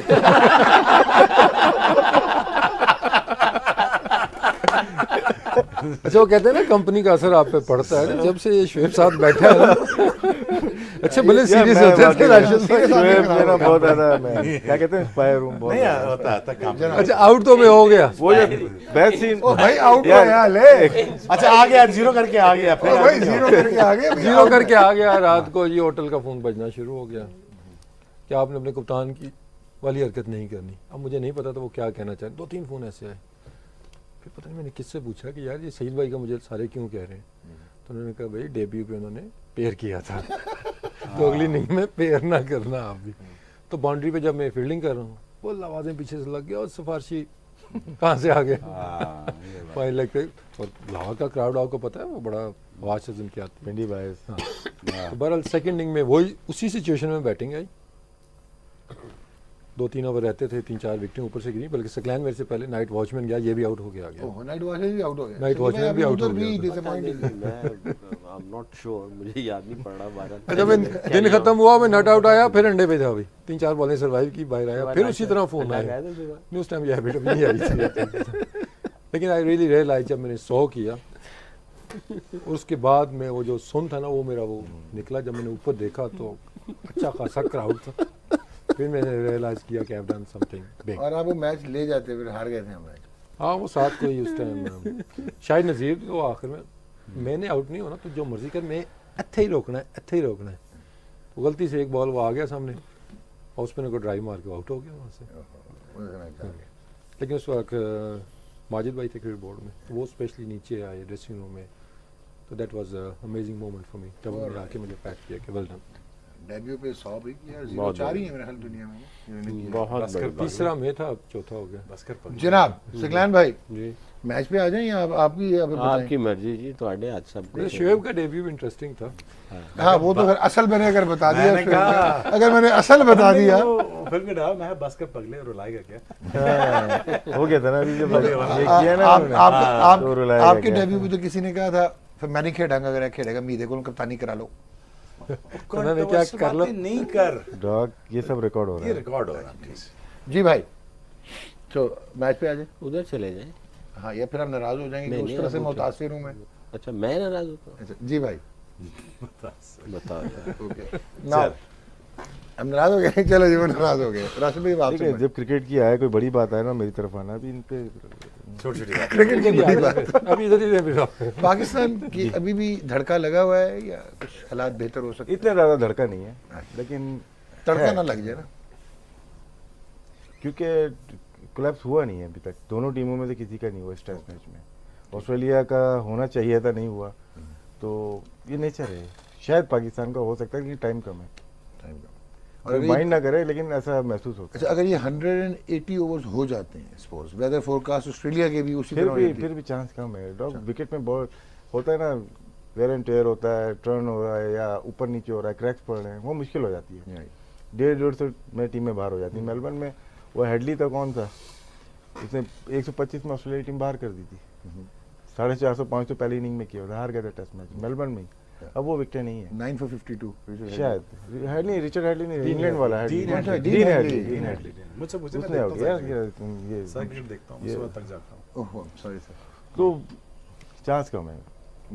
अच्छा वो कहते हैं ना कंपनी का असर आप पे पड़ता है, जब से ये शुएब साथ बैठा है ना। अच्छा भले सीरियस होते थे राशिद भाई। शुएब मेरा बहुत ज्यादा, मैं क्या कहते हैं, इंस्पायर हूँ बहुत नहीं ज्यादा। होता काम। अच्छा आउट तो मैं हो गया। वो जो बेस्ट सीन, ओ भाई आउट यार, हुआ ले। अच्छा आ गया, जीरो करके आ गया, ओ फिर भाई जीरो करके आ गए। जीरो करके आ गया। रात को ये होटल का फोन बजना शुरू हो गया कि आपने अपने कप्तान की वाली हरकत नहीं करनी। अब मुझे नहीं पता था वो क्या कहना चाहे, 2-3 फोन ऐसे आए। फिर पता नहीं मैंने किससे पूछा कि यार ये सईद भाई का मुझे सारे क्यों कह रहे हैं। तो उन्होंने कहा भाई डेब्यू पे उन्होंने पेयर किया था, तो अगली इनिंग में पेयर ना करना आप भी। तो बाउंड्री पे जब मैं फील्डिंग कर रहा हूँ, वो आवाज़ें पीछे से लग गया और सिफारशी कहाँ से आ गया। फाइन लेग पे, और लाहौर का क्राउड आपको पता है वो बड़ा आवाज़ से की आती है। पिंडी बायस। तो बहरहाल सेकंड इनिंग में वही उसी सिचुएशन में बैटिंग आई। 2-3 ओवर रहते थे, 3-4 विकेटें ऊपर से गिरी, बल्कि सकलैन मेरे से पहले नाइट वॉचमैन गया, ये भी आउट हो गया। ओह नाइट वॉचमैन भी आउट हो गया। नाइट वॉचमैन भी आउट हो गया। डिसअपॉइंटेड। मैं आई एम नॉट श्योर, मुझे याद नहीं पड़ रहा। 12 अच्छा मैं दिन खत्म हुआ, मैं नॉट आउट आया, फिर अंडे पे था भाई, 3-4 बॉलें सर्वाइव की, बाहर आया, फिर उसी तरह फोन आया। नहीं उस टाइम ये हैबिट नहीं आई थी, लेकिन आई रियली रियलाइज जब मैंने 100 किया, और उसके बाद में वो जो सुन था ना वो मेरा वो निकला। जब मैंने ऊपर देखा तो अच्छा खासा क्राउड था। फिर मैंने रियलाइज किया कि I have done something big. और आप वो मैच ले जाते फिर हार गए थे हम मैच। हाँ वो साथ को ही उस टाइम शायद नज़ीर वो आखिर में, मैंने आउट नहीं होना तो जो मर्जी कर, मैं इत्थे ही रोकना है, इत्थे ही रोकना है। तो गलती से एक बॉल वो आ गया सामने, और उस पर को ड्राइव मार के आउट हो गया वहाँ से। लेकिन उस वक्त माजिद भाई थे क्रिकेट बोर्ड में, तो वो स्पेशली नीचे आए ड्रेसिंग रूम में। तो that was amazing moment for me, जब उन्होंने आके मुझे पैक किया कि वेल डन। डेब्यू पे 100 भी किया, 0-4 ही है मेरे ख्याल दुनिया में इन्होंने किया। बहुत बड़ी बात। तीसरा में था, अब चौथा हो गया। बस कर जनाब सकलैन भाई जी मैच पे आ जाएं या आपकी अब बताएं। आपकी मर्जी जी, ਤੁਹਾਡੇ हथ सब मेरे शुएब का डेब्यू भी इंटरेस्टिंग था। हाँ वो तो फिर असल मैंने अगर बता दिया मैंने फिर कहा। अगर मैंने असल बता दिया फिल्म में डाल, मैं बस कर पगले रुलाएगा क्या? हाँ, हो गया था ना अभी जब ये किया ना आप उन्होंने। तो रुलाया आपके गया। डेब्यू पे तो किसी ने कहा था फिर मैं नहीं खेडांगा, अगर खेलेगा मीदे को कप्तानी करा लो। उन्होंने क्या कर लो, नहीं कर, डॉग ये सब रिकॉर्ड हो रहा ये है। रिकॉर्ड हो रहा है प्लीज। जी भाई तो मैच पे आ जाए। उधर चले जाए। हाँ या फिर आप नाराज हो जाएंगे कि नहीं, उस नहीं, तरह से आप पूछो। मुतासिर हूँ मैं। अच्छा मैं नाराज होता अच्छा जी भाई हूँ, बताओ यार। ओके नाउ हम नाराज हो गए, चलो जी वो नाराज हो गए। राशिद भाई ठीक आपसे है, जब क्रिकेट की आए कोई बड़ी बात आए ना मेरी तरफ आना, भी इन पे छोटी छोटी बात क्रिकेट की बड़ी बात। अभी इधर ही रह पाकिस्तान की अभी भी धड़का लगा हुआ है या कुछ हालात बेहतर हो सकते इतना ज़्यादा धड़का नहीं है, लेकिन तड़का है, ना लग जाए ना। क्योंकि कोलैप्स हुआ नहीं है अभी तक, दोनों टीमों में से किसी का नहीं हुआ इस टेस्ट मैच में। ऑस्ट्रेलिया का होना चाहिए था, नहीं हुआ, तो ये नेचर है। शायद पाकिस्तान का हो सकता है कि टाइम कम है, और अगर माइंड ना करे, लेकिन ऐसा महसूस होता है। अच्छा, अगर ये 180 ओवर्स हो जाते हैं, स्पोर्ट्स वेदर फोरकास्ट ऑस्ट्रेलिया के भी उसी तरह फिर भी चांस कम है। डॉग विकेट में बहुत होता है ना, वेयर एंड टेयर होता है, टर्न हो रहा है या ऊपर नीचे हो रहा है, क्रैक्स पड़ रहे हैं, वो मुश्किल हो जाती है। 1.5 में टीमें बाहर हो जाती है। मेलबर्न में वो हेडली था, कौन था, उसने 125 में ऑस्ट्रेलिया टीम बाहर कर दी थी। 450-500 पहली इनिंग में किया था, हार गया था टेस्ट मैच मेलबर्न में ही। अब वो विकेट नहीं है 9 for 52 शायद, नहीं रिचर्ड हेडली नहीं, इंग्लैंड वाला है, डीन हेडली। मुझसे पूछे, मैं उसने आउट देखता किया हूँ ये सारा क्रिकेट देखता हूँ, सुबह तक जागता हूँ। Oh sorry sir. तो चांस कम है।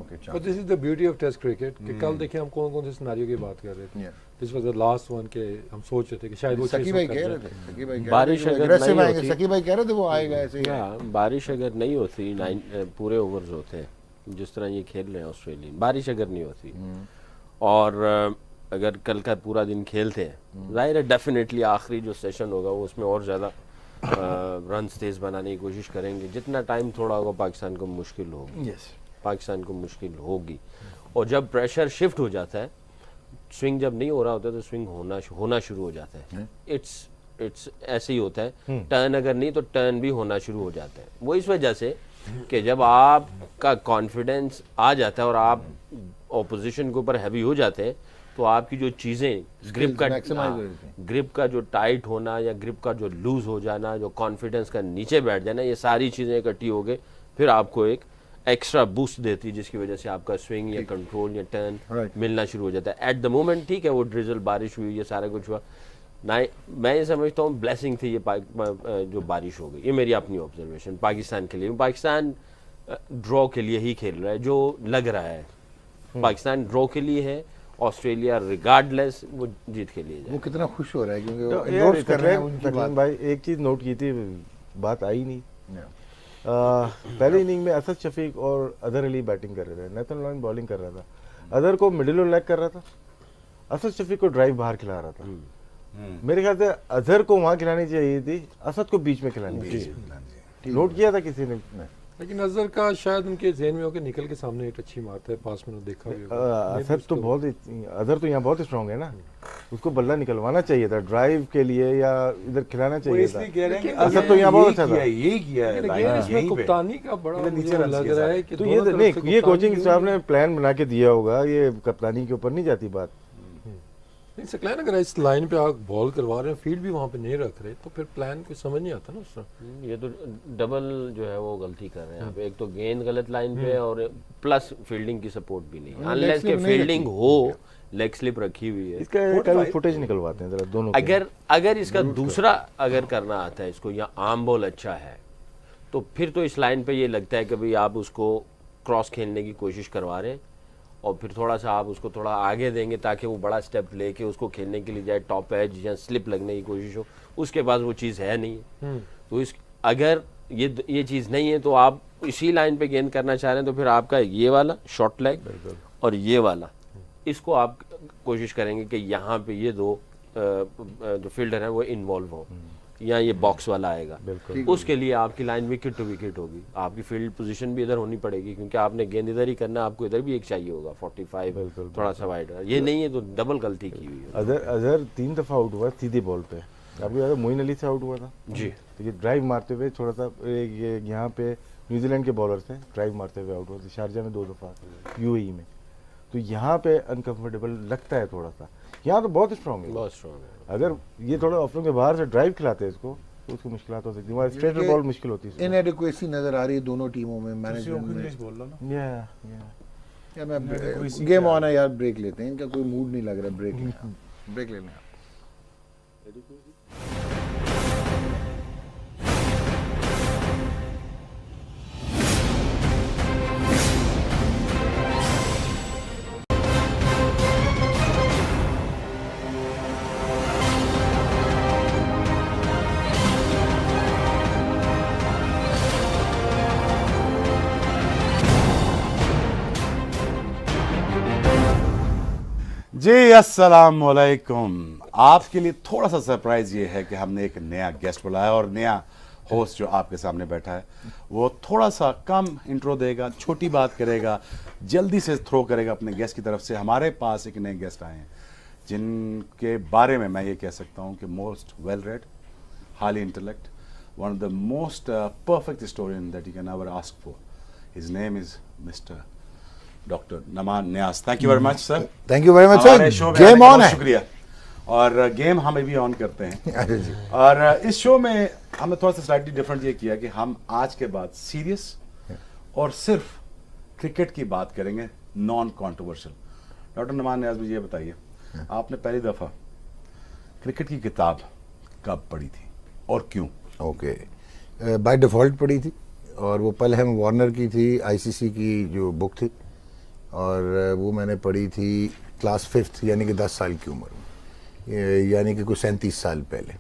Okay But this is the beauty of test cricket कि कल देखिए हम कौन कौन से सिनेरियो की बात कर रहे थे। This was the last one के हम सोच रहे थे कि शायद वो सकी 600 भाई कर कह रहे जाए। थे, सकी भाई कह बारिश रहे थे अगर aggressive नहीं आएंगे, होती- सकी भाई कह रहे थे वो आएगा ऐसे ही। हाँ, बारिश अगर नहीं होती, पूरे ओवर्स होते हैं जिस तरह ये खेल रहे हैं ऑस्ट्रेलियन, बारिश अगर नहीं होती और अगर कल का पूरा दिन खेलते हैं, जाहिर है डेफिनेटली आखिरी जो सेशन होगा वो उसमें और ज़्यादा रन तेज बनाने की कोशिश करेंगे। जितना टाइम थोड़ा होगा पाकिस्तान को मुश्किल होगी, पाकिस्तान को मुश्किल होगी। और जब प्रेशर शिफ्ट हो जाता है, स्विंग जब नहीं हो रहा होता तो स्विंग होना शुरू हो जाता है। इट्स ऐसे ही होता है। टर्न अगर नहीं तो टर्न भी होना शुरू हो जाता है। वो इस वजह से कि जब आपका कॉन्फिडेंस आ जाता है और आप ऑपोजिशन के ऊपर हैवी हो जाते हैं, तो आपकी जो चीज़ें ग्रिप का जो टाइट होना या ग्रिप का जो लूज हो जाना, जो कॉन्फिडेंस का नीचे बैठ जाना, ये सारी चीज़ें इकट्ठी हो गए फिर आपको एक एक्स्ट्रा बूस्ट देती है, जिसकी वजह से आपका स्विंग या कंट्रोल या टर्न मिलना शुरू हो जाता है। एट द मोमेंट ठीक है, वो ड्रिजल बारिश हुई, ये सारा कुछ हुआ ना, मैं ये समझता हूँ ब्लेसिंग थी ये जो बारिश हो गई। ये मेरी अपनी ऑब्जर्वेशन पाकिस्तान के लिए। पाकिस्तान ड्रॉ के लिए ही खेल रहा है, जो लग रहा है पाकिस्तान ड्रॉ के लिए है। ऑस्ट्रेलिया रिगार्डलेस वो जीत के लिए वो कितना खुश हो रहा है क्योंकि वो तो endorse कर रहे हैं उनकी बात। भाई एक चीज नोट की थी, बात आई नहीं। पहले इनिंग में असद शफीक और अदर अली बैटिंग कर रहे थे, नेथन लॉयन बॉलिंग कर रहा था, अदर को मिडिल और लेग कर रहा था, असद शफीक को ड्राइव बाहर खिला रहा था। मेरे ख्याल से अजहर को वहां खिलानी चाहिए थी, असद को बीच में खिलानी चाहिए। नोट किया था किसी ने? लेकिन अजहर का शायद उनके ज़हन में हो कि निकल के सामने एक अच्छी मारता है, पास में देखा भी होगा। असद तो बहुत अजहर तो यहाँ बहुत स्ट्रांग है ना, उसको बल्ला निकलवाना चाहिए था ड्राइव के लिए या इधर खिलाना चाहिए था। असद तो यहाँ बहुत अच्छा था। यही किया है लेकिन इसमें कप्तानी का बड़ा मुझे लग रहा है कि तो ये नहीं, ये कोचिंग स्टाफ ने प्लान बना के दिया होगा, ये कप्तानी के ऊपर नहीं जाती बात। नहीं सकलैन अगर इस लाइन पे आप बॉल करवा रहे हैं, फील्ड भी वहाँ पे नहीं रख रहे, तो फिर प्लान कोई समझ नहीं आता ना उस तरह। ये तो डबल जो है वो गलती कर रहे हैं यहाँ पे। एक तो गेंद गलत लाइन पे और प्लस फील्डिंग की सपोर्ट भी नहीं, अनलेस के फील्डिंग हो, लेग स्लिप रखी हुई है। इसका फुटेज निकलवाते हैं जरा दोनों। अगर इसका दूसरा अगर करना आता है इसको, या आर्म बॉल अच्छा है, तो फिर तो इस लाइन पे ये लगता है कि भाई आप उसको क्रॉस खेलने की कोशिश करवा रहे हैं और फिर थोड़ा सा आप उसको थोड़ा आगे देंगे ताकि वो बड़ा स्टेप लेके उसको खेलने के लिए जाए, टॉप एज या स्लिप लगने की कोशिश हो। उसके पास वो चीज़ है नहीं है। तो इस अगर ये चीज़ नहीं है तो आप इसी लाइन पे गेंद करना चाह रहे हैं, तो फिर आपका ये वाला शॉर्ट लेग और ये वाला, इसको आप कोशिश करेंगे कि यहाँ पे ये दो जो फील्डर हैं वो इन्वॉल्व हो, या ये बॉक्स वाला आएगा। उसके लिए आपकी लाइन विकेट टू विकेट होगी, आपकी फील्ड पोजीशन भी इधर होनी पड़ेगी, क्योंकि आपने गेंद इधर ही करना, आपको इधर भी एक चाहिए होगा 45 थोड़ा सा वाइड। ये नहीं है तो डबल गलती की हुई है। अजहर 3 दफा आउट हुआ सीधे बॉल पे, आपको याद है मोइन अली से आउट हुआ था जी। तो ये ड्राइव मारते हुए थोड़ा सा ये यहाँ पे न्यूजीलैंड के बॉलर से ड्राइव मारते हुए आउट हुआ था, शारजा में 2 दफा, यूएई में। तो यहाँ पे अनकंफर्टेबल लगता है थोड़ा सा, यहाँ तो बहुत स्ट्रॉन्ग है, बहुत स्ट्रॉन्ग है। अगर ये थोड़ा ऑफरों के बाहर से ड्राइव खिलाते हैं इसको तो उसको मुश्किल हो सकती है, स्ट्रेट बॉल मुश्किल होती है। इनएडिक्वेसी नजर आ रही है दोनों टीमों में, मैनेजमेंट में। बोल लो ना। या मैं गेम ऑन है यार, ब्रेक लेते हैं, इनका कोई मूड नहीं लग रहा, ब्रेक ले लें। जी अस्सलाम वालेकुम। आपके लिए थोड़ा सा सरप्राइज ये है कि हमने एक नया गेस्ट बुलाया और नया होस्ट जो आपके सामने बैठा है वो थोड़ा सा कम इंट्रो देगा, छोटी बात करेगा, जल्दी से थ्रो करेगा अपने गेस्ट की तरफ से। हमारे पास एक नए गेस्ट आए हैं जिनके बारे में मैं ये कह सकता हूँ कि most well read, highly intellect, one of the most perfect historian that you can ever ask for. His name is mister doctor Naman Nyas. Thank you very much sir. Thank you very much हमारे सर। Show में game आने का on बहुत है। शुक्रिया। और game हम अभी ऑन करते हैं। अरे जी। और इस शो में हमने थोड़ा सा स्लाइटली डिफरेंट ये किया कि हम आज के बाद सीरियस और सिर्फ क्रिकेट की बात करेंगे, नॉन कॉन्ट्रोवर्शियल। डॉक्टर नमान न्यास, मुझे ये बताइए, आपने पहली दफा क्रिकेट की किताब कब पढ़ी थी और क्यों? ओके, बाय डिफ़ॉल्ट पढ़ी थी और वो पल हम वार्नर की थी, आईसीसी की जो बुक थी, और वो मैंने पढ़ी थी क्लास 5th यानी कि 10 साल की उम्र में, यानी कि कुछ 37 साल पहले।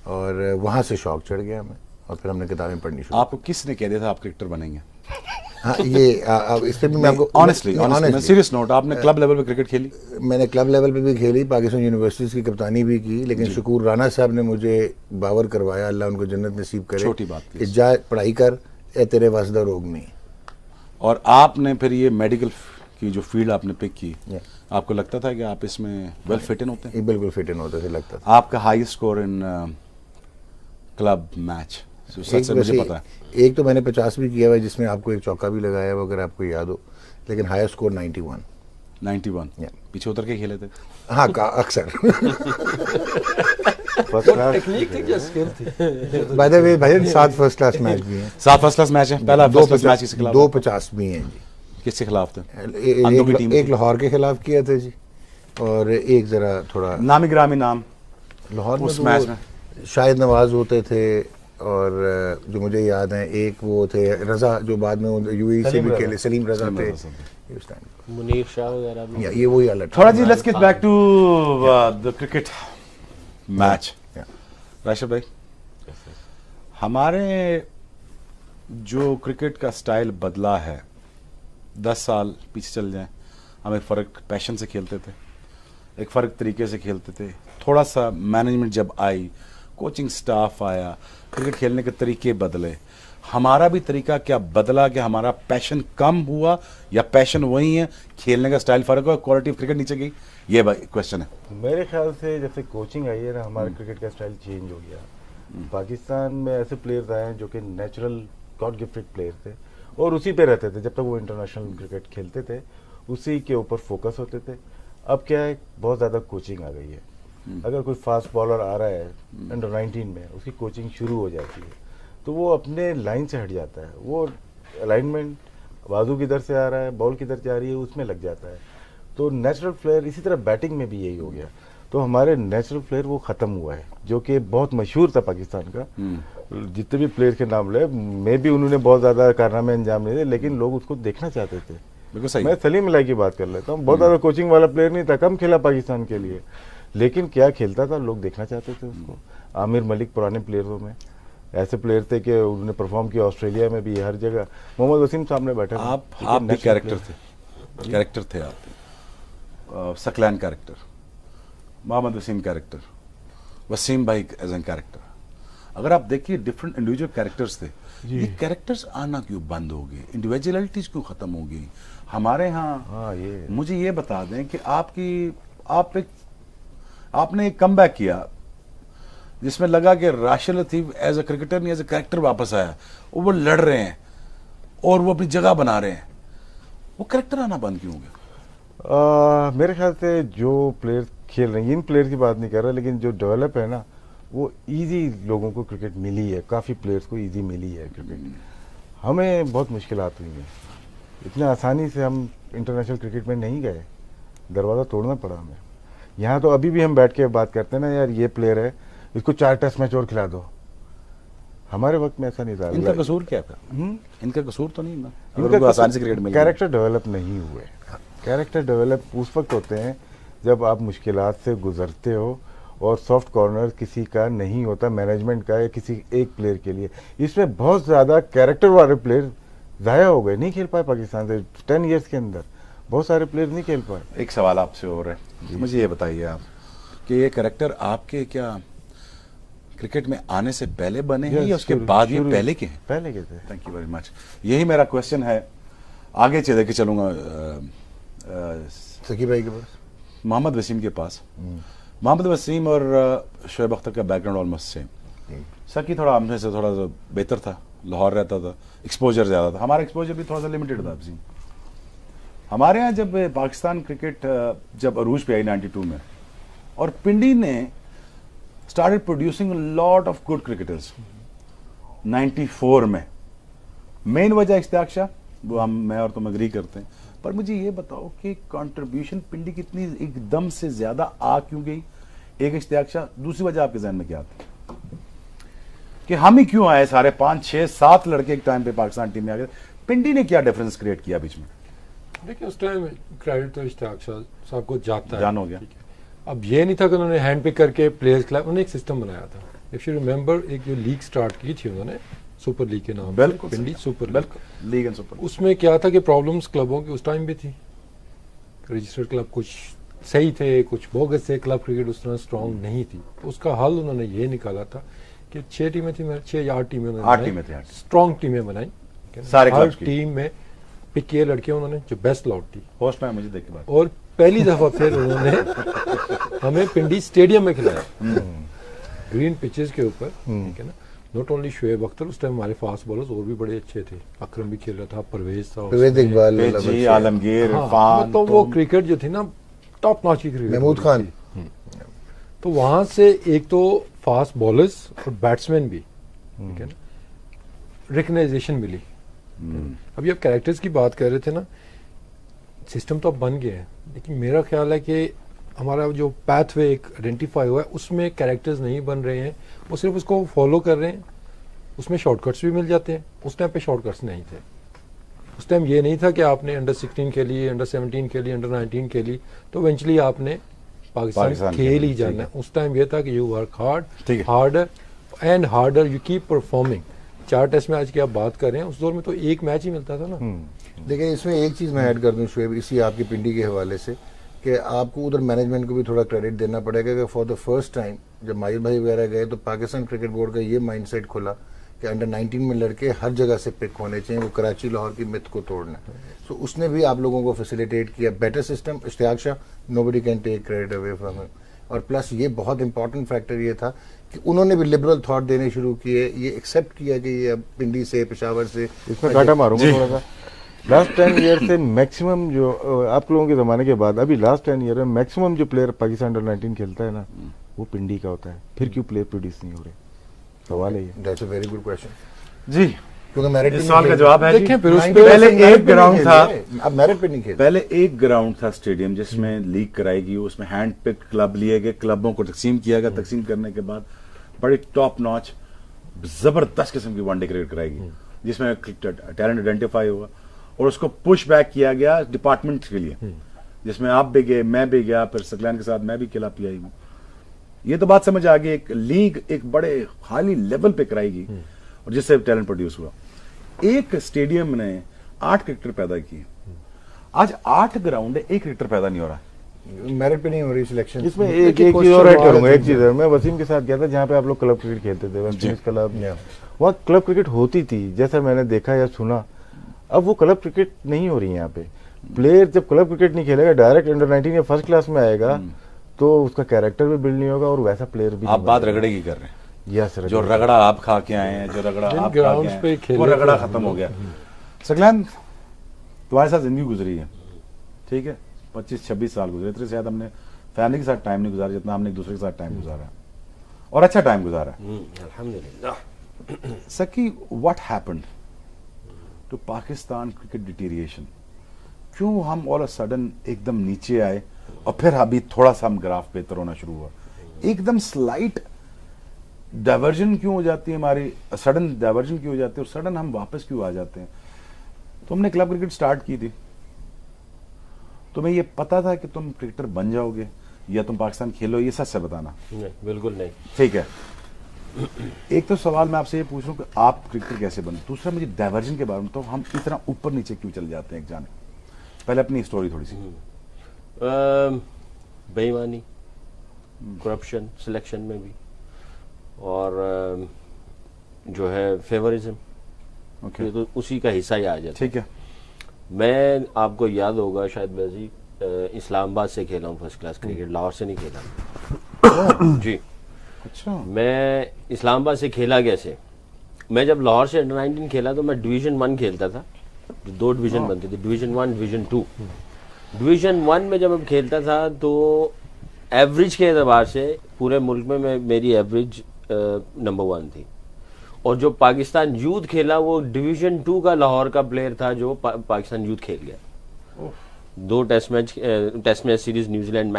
और वहाँ से शौक चढ़ गया हमें और फिर हमने किताबें पढ़नी शुरू। आपको किसने कह दिया था आप क्रिकेटर बनेंगे? हाँ, ये इस पर भी मैं आपको ऑनेस्टली सीरियस नोट, आपने क्लब लेवल पे क्रिकेट खेली? मैंने क्लब लेवल पे भी खेली, पाकिस्तान यूनिवर्सिटीज़ की कप्तानी भी की, लेकिन शकूर राना साहब ने मुझे बावर करवाया, अल्लाह उनको जन्नत नसीब करे, छोटी बात थी। कि जा पढ़ाई कर, ए तेरे वास्दा रोग नहीं। और आपने फिर ये मेडिकल की जो फील्ड आपने पिक की, आपको लगता था कि आप इसमें वेल फिट इन होते हैं? ये बिल्कुल फिट इन होते थे, लगता था। आपका highest score in club match सच से मुझे पता है। एक तो मैंने 50 भी किया हुआ है, जिसमें आपको एक चौका भी लगाया हुआ, अगर आपको याद हो, लेकिन हायर स्कोर 91। 91 Yeah. पीछे उतर के खेले थे? हाँ, अक्सर। फर्स्ट क्लास टेक्निक थी क्या, स्किल थी? बाय द वे भाई 7 फर्स्ट क्लास मैच भी हैं, 7 फर्स्ट क्लास मैच है। पहला फर्स्ट क्लास मैच किसके खिलाफ? 2 50 भी हैं जी। किसके खिलाफ थे? अंधों की टीम एक थी। लाहौर के खिलाफ किया था जी, और एक जरा थोड़ा नामी ग्रामी नाम लाहौर में उस तो मैच वो में शाहिद नवाज होते थे, और जो मुझे याद है एक वो थे रजा, जो बाद में यूएई से भी खेले, सलीम रजा थे उस टाइम। मुनीर शाह वगैरह भी। ये वही अलग थोड़ा जी, let's get back to the cricket match. Rashid भाई, हमारे जो क्रिकेट का स्टाइल बदला है, 10 साल पीछे चल जाएं, हम एक फ़र्क पैशन से खेलते थे, एक फ़र्क तरीके से खेलते थे। थोड़ा सा मैनेजमेंट जब आई, कोचिंग स्टाफ आया, क्रिकेट खेलने के तरीके बदले, हमारा भी तरीका क्या बदला? कि हमारा पैशन कम हुआ या पैशन वही है, खेलने का स्टाइल फ़र्क हुआ, क्वालिटी ऑफ क्रिकेट नीचे गई? ये क्वेश्चन है। मेरे ख्याल से जब से कोचिंग आई है ना, हमारा क्रिकेट का स्टाइल चेंज हो गया। पाकिस्तान में ऐसे प्लेयर्स आए हैं जो कि नेचुरल गॉड गिफ्टेड प्लेयर थे और उसी पे रहते थे जब तक वो इंटरनेशनल क्रिकेट खेलते थे, उसी के ऊपर फोकस होते थे। अब क्या है, बहुत ज़्यादा कोचिंग आ गई है। अगर कोई फास्ट बॉलर आ रहा है अंडर 19 में, उसकी कोचिंग शुरू हो जाती है तो वो अपने लाइन से हट जाता है। वो अलाइनमेंट बाजू किधर से आ रहा है, बॉल किधर जा रही है, उसमें लग जाता है। तो नेचुरल प्लेयर, इसी तरह बैटिंग में भी यही हो गया। तो हमारे नेचुरल प्लेयर वो ख़त्म हुआ है, जो कि बहुत मशहूर था पाकिस्तान का। जितने भी प्लेयर के नाम ले, मे भी उन्होंने बहुत ज़्यादा कारनामे अंजाम नहीं दिए, लेकिन लोग उसको देखना चाहते थे। बिल्कुल सही। मैं सलीम अलाई की बात कर लेता हूँ, बहुत ज़्यादा कोचिंग वाला प्लेयर नहीं था, कम खेला पाकिस्तान के लिए, लेकिन क्या खेलता था, लोग देखना चाहते थे उसको। आमिर मलिक पुराने प्लेयरों में ऐसे प्लेयर थे कि उन्होंने परफॉर्म किया, ऑस्ट्रेलिया में भी, हर जगह। मोहम्मद वसीम सामने बैठे थे। आप भी कैरेक्टर थे आप। सकलैन कैरेक्टर, मोहम्मद वसीम कैरेक्टर, वसीम भाई एज एन कैरेक्टर। अगर आप देखिए डिफरेंट इंडिविजुअल कैरेक्टर्स थे, ये कैरेक्टर्स आना क्यों बंद हो गए, इंडिविजुअलिटीज क्यों खत्म हो गई हमारे यहाँ? हाँ, ये मुझे ये बता दें कि आपने एक कमबैक किया जिसमें लगा कि Rashid Latif as a cricketer नहीं एज अ कैरेक्टर वापस आया, वो लड़ रहे हैं और वो अपनी जगह बना रहे हैं, वो कैरेक्टर आना बंद क्यों हो गया? मेरे ख्याल से जो प्लेयर खेल रहे हैं, इन प्लेयर की बात नहीं कर रहा, लेकिन जो डेवलप है ना, वो इजी लोगों को क्रिकेट मिली है, काफ़ी प्लेयर्स को इजी मिली है क्रिकेट। हमें बहुत मुश्किलात हुई हैं, इतने आसानी से हम इंटरनेशनल क्रिकेट में नहीं गए, दरवाज़ा तोड़ना पड़ा हमें। यहाँ तो अभी भी हम बैठ के बात करते हैं ना, यार ये प्लेयर है, इसको 4 टेस्ट मैच और खिला दो। हमारे वक्त में ऐसा नहीं था। इनका कसूर क्या था? इनका कसूर तो नहीं ना, इनको आसानी से क्रिकेट मिल गया। कैरेक्टर डेवलप नहीं हुए। कैरेक्टर डेवलप उस वक्त होते हैं जब आप मुश्किलात से गुजरते हो और सॉफ्ट कॉर्नर किसी का नहीं होता, मैनेजमेंट का या किसी एक प्लेयर के लिए। इसमें बहुत ज़्यादा कैरेक्टर वाले प्लेयर ज़ाया हो गए, नहीं खेल पाए पाकिस्तान से 10 ईयर्स के अंदर। बहुत सारे प्लेयर नहीं खेल पाए। एक सवाल आपसे और है, मुझे ये बताइए आप कि ये कैरेक्टर आपके क्या क्रिकेट में आने से पहले बने हैं या उसके बाद ये पहले के हैं? पहले के थे। Thank you very much. यही मेरा क्वेश्चन है, आगे चले के चलूंगा सकी भाई के पास, मोहम्मद वसीम के पास। मोहम्मद वसीम और शोएब अख्तर का बैकग्राउंड ऑलमोस्ट सेम। सकी थोड़ा हमसे से थोड़ा सा बेहतर था, लाहौर रहता था, एक्सपोजर ज्यादा था, हमारा एक्सपोजर भी थोड़ा सा लिमिटेड था। वसीम हमारे यहाँ जब पाकिस्तान क्रिकेट जब अरूज पे आई 92 में, और पिंडी ने started producing lot of good cricketers 94 में। मेन वजह इश्तियाक शाह, वो मैं और तुम एग्री करते हैं, पर मुझे ये बताओ कि कंट्रीब्यूशन पिंडी कितनी एकदम से ज्यादा आ क्यों गई? एक इश्तियाक शाह, दूसरी वजह आपके जहन में क्या आती कि हम ही क्यों आए सारे 5, 6, 7 लड़के एक टाइम पे पाकिस्तान टीम में आ गए? पिंडी ने क्या डिफरेंस क्रिएट किया बीच में? देखिए उस टाइम क्रेडिट तो इश्तियाक शाह साहब को जाता है, जान हो गया। अब ये नहीं था कि उन्होंने हैंड पिक करके प्लेयर्स खिलाए, उन्होंने एक सिस्टम बनाया था। इफ यू रिमेंबर, एक जो लीग स्टार्ट की थी उन्होंने, सुपर लीग के नाम से, बिल्कुल पिंडी सुपर लीग। बिल्कुल, लीग एंड सुपर। उसमें क्या था कि प्रॉब्लम्स क्लबों की उस टाइम भी थी। रजिस्टर्ड क्लब कुछ सही थे, कुछ बोगस थे, क्लब क्रिकेट उस तरह स्ट्रांग नहीं थी। तो उसका हल उन्होंने ये निकाला था कि 6 टीमें थी, 6 या 8 टीमें, 8 टीमें थी, स्ट्रांग टीमें बनाई सारे हर क्लब्स की। टीम में पिक किए लड़के उन्होंने जो बेस्ट लौट थी, होस्ट में मुझे देख के बात। और पहली दफा फिर उन्होंने हमें पिंडी स्टेडियम में खिलाया, ग्रीन पिचेस के ऊपर, ठीक है ना। नॉट ओनली शोएब अख्तर, उस टाइम हमारे फास्ट बॉलर्स और भी बड़े अच्छे थे, अकरम भी खेल रहा था, परवेज था, परवेज इकबाल, जी, आलमगीर, हाँ, इरफान, तो वो क्रिकेट जो थी ना, टॉप नॉच की क्रिकेट, महमूद खान। तो वहां से एक तो फास्ट बॉलर्स और बैट्समैन भी, ठीक है ना, रिकग्नाइजेशन मिली। अभी आप कैरेक्टर्स की बात कर रहे थे ना, सिस्टम तो अब बन गए हैं, लेकिन मेरा ख्याल है कि हमारा जो पैथवे एक आइडेंटिफाई हुआ है उसमें कैरेक्टर्स नहीं बन रहे हैं, वो सिर्फ उसको फॉलो कर रहे हैं। उसमें शॉर्टकट्स भी मिल जाते हैं, उस टाइम पे शॉर्टकट्स नहीं थे। उस टाइम ये नहीं था कि आपने अंडर 16 खेली, अंडर 17 खेली, अंडर 19 खेली तो इवेंचुअली आपने पाकिस्तान खेल ही जाना है। उस टाइम ये था कि you work hard, harder and harder, you keep performing. 4 test match की आप बात कर रहे हैं, उस दौर में तो एक मैच ही मिलता था ना। देखिए इसमें एक चीज़ मैं ऐड कर दूं शुएब, इसी आपकी पिंडी के हवाले से, कि आपको उधर मैनेजमेंट को भी थोड़ा क्रेडिट देना पड़ेगा कि फॉर द फर्स्ट टाइम जब माहिर भाई वगैरह गए तो पाकिस्तान क्रिकेट बोर्ड का ये माइंडसेट खुला कि अंडर 19 में लड़के हर जगह से पिक होने चाहिए, वो कराची लाहौर की मिथ को तोड़ना। सो उसने भी आप लोगों को फैसिलिटेट किया, better system. Ishtiaq Shah, nobody can take credit away from him. और प्लस ये बहुत इंपॉर्टेंट फैक्टर ये था कि उन्होंने भी लिबरल थॉट देने शुरू किए, ये एक्सेप्ट किया कि ये अब पिंडी से, पेशावर से। इसमें कांटा मारूंगा थोड़ा सा। लास्ट 10 ईयर से मैक्सिमम जो आप लोगों के जमाने के बाद अभी लास्ट 10 ईयर में मैक्सिमम जो प्लेयर पाकिस्तान अंडर 19 खेलता है ना, वो पिंडी का होता है। फिर क्यों प्लेयर प्रोड्यूस नहीं हो रहे? सवाल है ये। That's a very good question जी। क्योंकि मेरिट इस सवाल का जवाब है जी। देखें, फिर उस पे पहले एक ग्राउंड था, अब मेरिट पे नहीं खेल। पहले एक ग्राउंड था स्टेडियम जिसमें लीग कराई गई, उसमें हैंड पिक क्लब लिए गए, क्लबों को तकसीम किया गया, तकसीम करने के बाद बड़ी टॉप नॉच जबरदस्त किस्म की वनडे क्रिकेट कराई गई, जिसमें टैलेंट आइडेंटिफाई हुआ और उसको पुश बैक किया गया डिपार्टमेंट के लिए, जिसमें आप भी गए, मैं भी गया, फिर सकलैन के साथ मैं भी खिला पियाई हूँ। ये तो बात समझ आ गई, एक लीग एक बड़े हाई लेवल पे कराई गई और जिससे टैलेंट प्रोड्यूस हुआ। एक स्टेडियम ने 8 क्रिकेटर पैदा किए, आज 8 ग्राउंड है, एक क्रिकेटर पैदा नहीं हो रहा। मेरिट पे नहीं हो रही सिलेक्शन। इसमें एक चीज और ऐड करूंगा, एक चीज है, मैं वसीम के साथ गया था जहाँ पे आप लोग क्लब क्रिकेट खेलते थे, वेस्ट इंडीज क्लब, वहाँ क्लब क्रिकेट होती थी जैसा मैंने देखा या सुना। अब वो क्लब क्रिकेट नहीं हो रही है यहाँ पे। प्लेयर जब क्लब क्रिकेट नहीं खेलेगा, डायरेक्ट अंडर 19 या फर्स्ट क्लास में आएगा तो उसका कैरेक्टर भी बिल्ड नहीं होगा और वैसा प्लेयर भी। आप बात रगड़े की कर रहे हैं, यस, जो रगड़ा आप खा के आए हैं, जो रगड़ा आप खा के आए हैं, वो रगड़ा खत्म हो गया। सकलैन, तुम्हारे साथ जिंदगी गुजरी है, ठीक है, 25-26 साल गुजरे, इतने शायद हमने फैमिली के साथ टाइम नहीं गुजारा जितना हमने एक दूसरे के साथ टाइम गुजारा है, और अच्छा टाइम गुजारा है, अल्हम्दुलिल्लाह। Saqi, what happened to Pakistan cricket deterioration? क्यों हम ऑल अ सडन एकदम नीचे आए और फिर अभी थोड़ा सा हम ग्राफ बेहतर होना शुरू हुआ? एकदम स्लाइट डाइवर्जन क्यों हो जाती है हमारी, सडन डाइवर्जन क्यों हो जाती है और सडन हम वापस क्यों आ जाते हैं? तुमने क्लब क्रिकेट स्टार्ट की थी, तुम्हें ये पता था कि तुम क्रिकेटर बन जाओगे या तुम पाकिस्तान खेलो? ये सच से बताना। नहीं, बिल्कुल नहीं। ठीक है, एक तो सवाल मैं आपसे ये पूछ रहा हूँ कि आप क्रिकेटर कैसे बने, दूसरा मुझे डाइवर्जन के बारे में, तो हम इतना ऊपर नीचे क्यों चले जाते हैं एक जाने? पहले अपनी स्टोरी थोड़ी सी। बेईमानी, करप्शन सिलेक्शन में भी, और जो है फेवरिज्म, ओके, तो उसी का हिस्सा ही आ जाता है। ठीक है। मैं, आपको याद होगा शायद वैसी, इस्लामाबाद से खेला हूँ फर्स्ट क्लास क्रिकेट, लाहौर से नहीं खेला जी। अच्छा, मैं इस्लामाबाद से खेला कैसे, मैं जब लाहौर से अंडर 19 खेला तो मैं डिवीजन 1 खेलता था, जो 2 डिवीजन बनती थी, डिवीजन 1 डिवीजन 2। डिवीजन 1 में जब मैं खेलता था तो एवरेज के एतबार से पूरे मुल्क में मेरी एवरेज नंबर 1 थी। और जो पाकिस्तान यूथ खेला वो डिवीजन 2 का लाहौर का प्लेयर था जो पाकिस्तान यूथ खेल गया। 2 test match series New Zealand,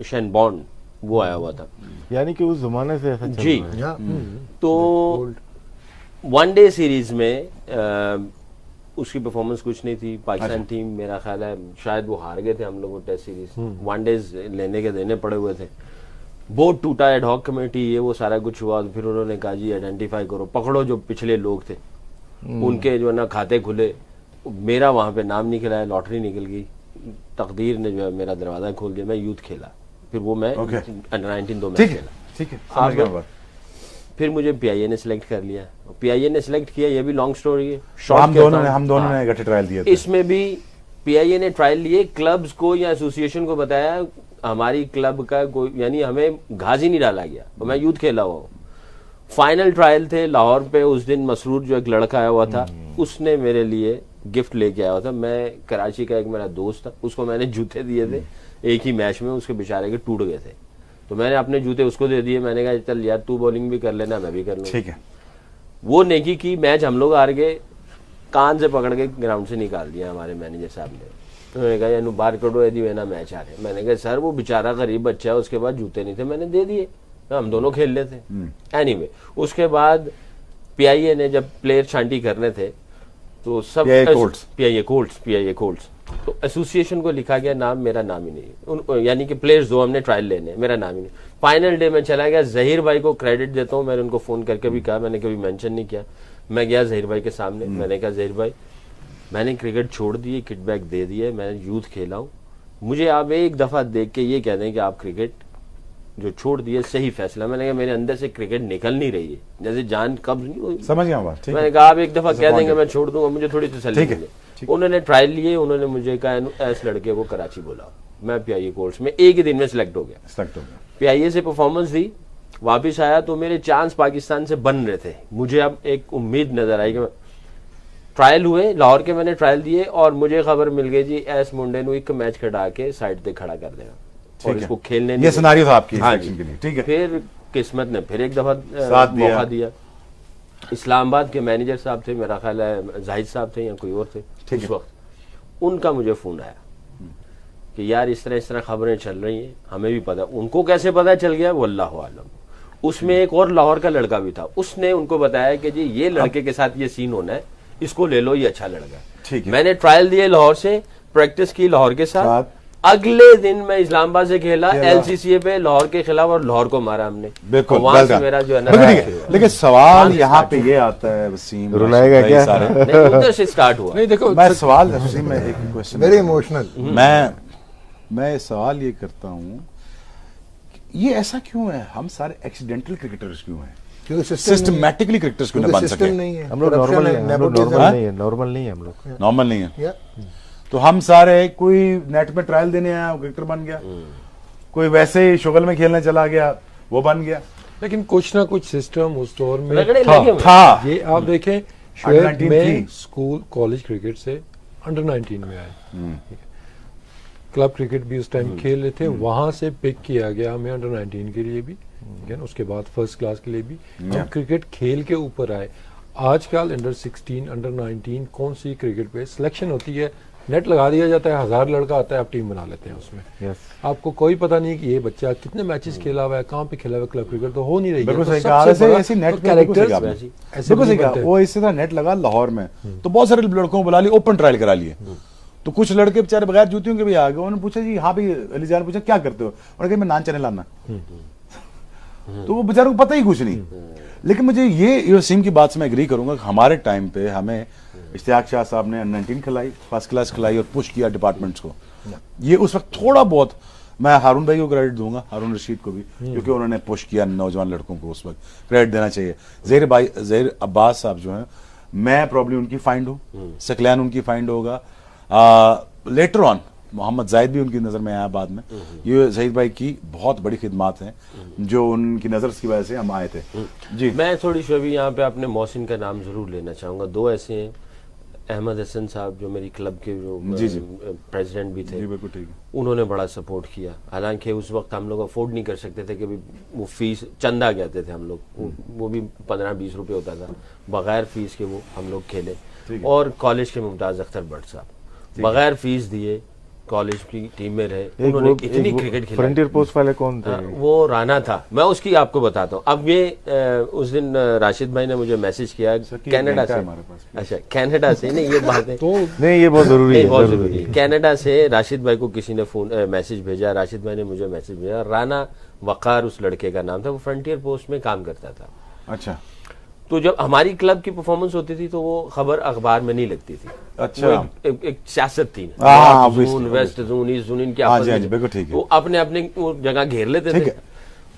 Shane Bond वो आया हुआ था। यानी कि उस जमाने से ऐसा चल जी। रहा है। तो वनडे सीरीज में उसकी परफॉर्मेंस कुछ नहीं थी। पाकिस्तान टीम, मेरा ख्याल है शायद वो हार गए थे हम लोग टेस्ट सीरीज, वनडेज लेने के देने पड़े हुए थे, बोर्ड टूटा, एडहॉक कमेटी, ये वो सारा कुछ हुआ। फिर उन्होंने कहा जी आइडेंटिफाई करो, पकड़ो जो पिछले लोग थे, उनके जो है ना खाते खुले। मेरा वहां पे नाम निकला है, लॉटरी निकल गई, तकदीर ने जो है मेरा दरवाजा खोल दिया, मैं यूथ खेला, फिर वो मैं अंडर 19 2 मैच ठीक है, खेला। ठीक है, समझ गया बात। फिर मुझे पीआईए ने सिलेक्ट कर लिया, पीआईए ने सिलेक्ट किया, ये भी लॉन्ग स्टोरी है, हम दोनों ने इकट्ठे ट्रायल दिए थे। इसमें भी पीआईए ने ट्रायल लिए, क्लब्स को या एसोसिएशन को बताया हमारी क्लब का कोई, यानी हमें घास ही नहीं डाला गया, और मैं यूथ खेला हुआ हूँ। फाइनल ट्रायल थे लाहौर पे, उस दिन मसरूर जो एक लड़का आया हुआ था, उसने मेरे लिए गिफ्ट लेके आया हुआ था। मैं, कराची का एक मेरा दोस्त था, उसको मैंने जूते दिए थे, एक ही मैच में उसके बेचारे के टूट गए थे, तो मैंने अपने जूते उसको दे दिए। मैंने कहा चल यार तू बॉलिंग भी कर लेना, मैं भी कर लूंगा। ठीक है। वो नेकी की, मैच हम लोग हार गए, कान से पकड़ के ग्राउंड से निकाल दिया हमारे मैनेजर साहब ने। उन्होंने कहा यानी बाहर करो यदि वे ना मैच आ रहे। मैंने कहा सर वो बेचारा गरीब बच्चा है, उसके बाद जूते नहीं थे, मैंने दे दिए, हम दोनों खेल लेते। एनीवे, उसके बाद पीआईए ने जब प्लेयर छांटी करने थे तो सब पीआईए कोल्ट्स, तो एसोसिएशन को लिखा गया नाम, मेरा नाम ही नहीं, यानी कि प्लेयर्स दो हमने ट्रायल लेने, मेरा नाम ही नहीं। फाइनल डे में चला गया, जहीर भाई को क्रेडिट देता हूँ, मैंने उनको फोन करके भी कहा, मैंने कभी मेंशन नहीं किया। मैं गया जहीर भाई के सामने, मैंने कहा जहीर भाई मैंने क्रिकेट छोड़ दी, किटबैक दे दिए, मैंने यूथ खेला हूँ, मुझे आप एक दफा देख के ये कह दें कि आप क्रिकेट जो छोड़ दिए सही फैसला। मैंने कहा मेरे अंदर से क्रिकेट निकल नहीं रही है, जैसे जान कब्ज नहीं हुई। समझ गया बात। मैंने कहा आप एक दफा कह देंगे मैं छोड़ दूंगा, मुझे थोड़ी तसल्ली मिले। उन्होंने ट्रायल लिए, उन्होंने मुझे कहा ऐसे लड़के को कराची बुलाओ। मैं पीआईए कोर्स में एक ही दिन में सिलेक्ट हो गया। पीआईए से परफॉर्मेंस दी, वापिस आया तो मेरे चांस पाकिस्तान से बन रहे थे। मुझे अब एक उम्मीद नजर आई कि ट्रायल हुए लाहौर के, मैंने ट्रायल दिए और मुझे खबर मिल गई जी एस मुंडे ने एक मैच खड़ा के साइड पे खड़ा कर देगा और इसको खेलने, ये सिनेरियो था आपकी हाँ सिलेक्शन के लिए। ठीक है। फिर किस्मत ने फिर एक दफा मौका दिया। इस्लामाबाद के मैनेजर साहब थे, मेरा ख्याल है जाहिद साहब थे या कोई और थे उस वक्त, उनका मुझे फोन आया कि यार इस तरह खबरें चल रही हैं, हमें भी पता। उनको कैसे पता चल गया वो अल्लाह आलम। उसमें एक और लाहौर का लड़का भी था, उसने उनको बताया कि जी ये लड़के के साथ ये सीन होना है, इसको ले लो, ये अच्छा लड़का। ठीक है। मैंने ट्रायल दिए लाहौर से, प्रैक्टिस की लाहौर के साथ। अगले दिन मैं इस्लामाबाद से खेला एलसीसीए पे लाहौर के खिलाफ और लाहौर को मारा हमने। बिल्कुल, वहां से मेरा जो है ना, लेकिन सवाल यहाँ पे ये आता है वसीम, रुलाएगा क्या? नहीं, उधर से स्टार्ट हुआ। नहीं देखो, मैं सवाल वसीम में एक क्वेश्चन, वेरी इमोशनल, मैं सवाल ये करता हूँ, ये ऐसा क्यों है, हम सारे एक्सीडेंटल क्रिकेटर्स क्यों हैं, सिस्टमैटिकली क्रिकेटर्स क्यों बन सके? नहीं है, हम लोग नॉर्मल नहीं है, नॉर्मल नहीं है हम लोग, नॉर्मल नहीं है। तो हम सारे, कोई नेट में ट्रायल देने आया क्रिकेटर बन गया, कोई वैसे ही शुगल में खेलने चला गया वो बन गया, लेकिन कुछ ना कुछ सिस्टम उस दौर में था। ये आप देखें, शुएब में स्कूल कॉलेज क्रिकेट से अंडर 19 में आए, क्लब क्रिकेट भी उस टाइम खेल रहे थे, वहां से पिक किया गया हमें अंडर 19 के लिए भी, उसके बाद फर्स्ट क्लास के लिए भी। हम क्रिकेट खेल के ऊपर आए। आजकल अंडर 16 अंडर 19 कौन सी क्रिकेट पे सिलेक्शन होती है, नेट लगा दिया जाता है, 1000 लड़का आता है, आप टीम बना लेते हैं उसमें। आपको कोई पता नहीं कि ये बच्चा कितने मैचेस खेला हुआ है, कहाँ पे खेला हुआ है, क्लब क्रिकेट तो हो नहीं रही है। वो इसी तरह नेट लगा लाहौर में, तो बहुत सारे लड़कों को बुला लिया, ओपन ट्रायल करा लिए। तो कुछ लड़के बेचारे बगैर जूतियों के भी आ गए। उन्होंने पूछा जी हाँ भाई, अली जान पूछा क्या करते हो, उन्होंने कहा मैं नान चने लाना। तो वो बेचारों को पता ही कुछ नहीं। लेकिन मुझे ये वसीम की बात से मैं एग्री करूंगा कि हमारे टाइम पे हमें इश्तियाक शाह साहब ने 19 खिलाई, फर्स्ट क्लास खिलाई और पुश किया डिपार्टमेंट्स को। ये उस वक्त थोड़ा बहुत, मैं हारून भाई को क्रेडिट दूंगा, हारून रशीद को भी, क्योंकि उन्होंने पुश किया नौजवान लड़कों को, उस वक्त क्रेडिट देना चाहिए। ज़हीर अब्बास साहब जो हैं, मैं प्रॉब्ली उनकी फाइंड हूँ, सकलैन उनकी फाइंड होगा, लेटर ऑन मोहम्मद जाहिद भी उनकी नज़र में आया बाद में। ये ज़हीर भाई की बहुत बड़ी खिदमात हैं जो उनकी नज़र की वजह से हम आए थे। जी, मैं थोड़ी सी अभी यहाँ पे अपने मोहसिन का नाम जरूर लेना चाहूँगा। दो ऐसे हैं, अहमद हसन साहब जो मेरी क्लब के जो प्रेसिडेंट भी थे, बिल्कुल ठीक है, उन्होंने बड़ा सपोर्ट किया। हालांकि उस वक्त हम लोग अफोर्ड नहीं कर सकते थे कि वो फीस चंदा कहते थे हम लोग, वो भी 15-20 रुपये होता था, बगैर फीस के वो हम लोग खेले। और कॉलेज के मुमताज़ अख्तर भट्ट साहब बगैर फीस दिए कॉलेज की टीम में रहे, उन्होंने इतनी क्रिकेट खेली। फ्रंटियर पोस्ट वाले कौन थे? वो राना था, मैं उसकी आपको बताता हूँ। अब ये उस दिन राशिद भाई ने मुझे मैसेज किया कनाडा से, अच्छा कनाडा से नहीं, ये बात है तो नहीं, ये बहुत जरूरी है। कनाडा से राशिद भाई को किसी ने फोन मैसेज भेजा, राशिद भाई ने मुझे मैसेज भेजा, राना वकार उस लड़के का नाम था, वो फ्रंटियर पोस्ट में काम करता था। अच्छा, तो जब हमारी क्लब की परफॉर्मेंस होती थी तो वो खबर अखबार में नहीं लगती थी। अच्छा, एक सियासत थी, zone, west zone, east zone, इनके वो अपने अपने जगह घेर लेते थे।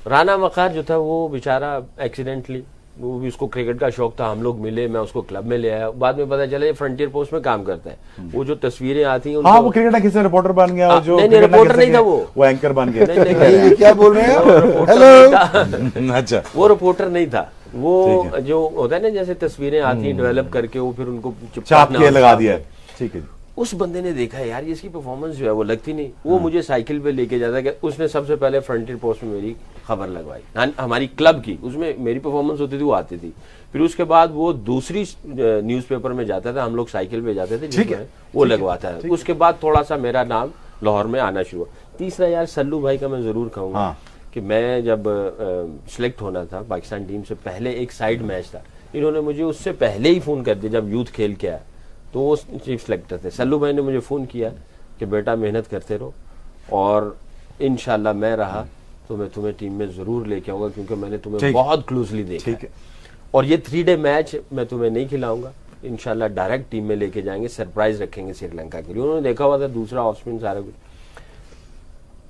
राना वकार जो था वो बेचारा एक्सीडेंटली, वो भी उसको क्रिकेट का शौक था, हम लोग मिले, मैं उसको क्लब में ले आया, बाद में पता चला ये फ्रंटियर पोस्ट में काम करता है। वो जो तस्वीरें आती हैं, हाँ, वो क्रिकेट किसी रिपोर्टर बन गया, जो नहीं रिपोर्टर नहीं था, वो एंकर बन गया। नहीं, क्या बोल रहे हैं? हेलो, अच्छा, वो रिपोर्टर नहीं था, वो जो होता है ना जैसे तस्वीरें आती हैं डेवलप करके वो फिर उनको चाप के लगा दिया। ठीक है, उस बंदे ने देखा यार ये इसकी परफॉर्मेंस जो है वो लगती नहीं, वो मुझे साइकिल पे लेके जाता है। उसने सबसे पहले फ्रंटियर पोस्ट में मेरी खबर लगवाई, हमारी क्लब की, उसमें मेरी परफॉर्मेंस होती थी, वो आती थी। फिर उसके बाद वो दूसरी न्यूज़पेपर में जाता था, हम लोग साइकिल पे जाते थे, जिसमें वो लगवाता है। उसके बाद थोड़ा सा मेरा नाम लाहौर में आना शुरू हुआ। तीसरा यार सल्लू भाई का मैं जरूर कहूँगा कि मैं जब सिलेक्ट होना था पाकिस्तान टीम से पहले, एक साइड मैच था, इन्होंने मुझे उससे पहले ही फ़ोन कर दिया, जब यूथ खेल के आया तो वो चीफ सिलेक्टर थे, सल्लू भाई ने मुझे फ़ोन किया कि बेटा मेहनत करते रहो और इंशाल्लाह मैं रहा तो मैं तुम्हें टीम में ज़रूर लेके आऊँगा, क्योंकि मैंने तुम्हें बहुत क्लोजली देखा है। और ये 3 डे मैच मैं तुम्हें नहीं खिलाऊंगा, इंशाल्लाह डायरेक्ट टीम में लेके जाएंगे, सरप्राइज रखेंगे श्रीलंका के लिए। उन्होंने देखा हुआ था दूसरा ऑफ स्पिन सारा कुछ,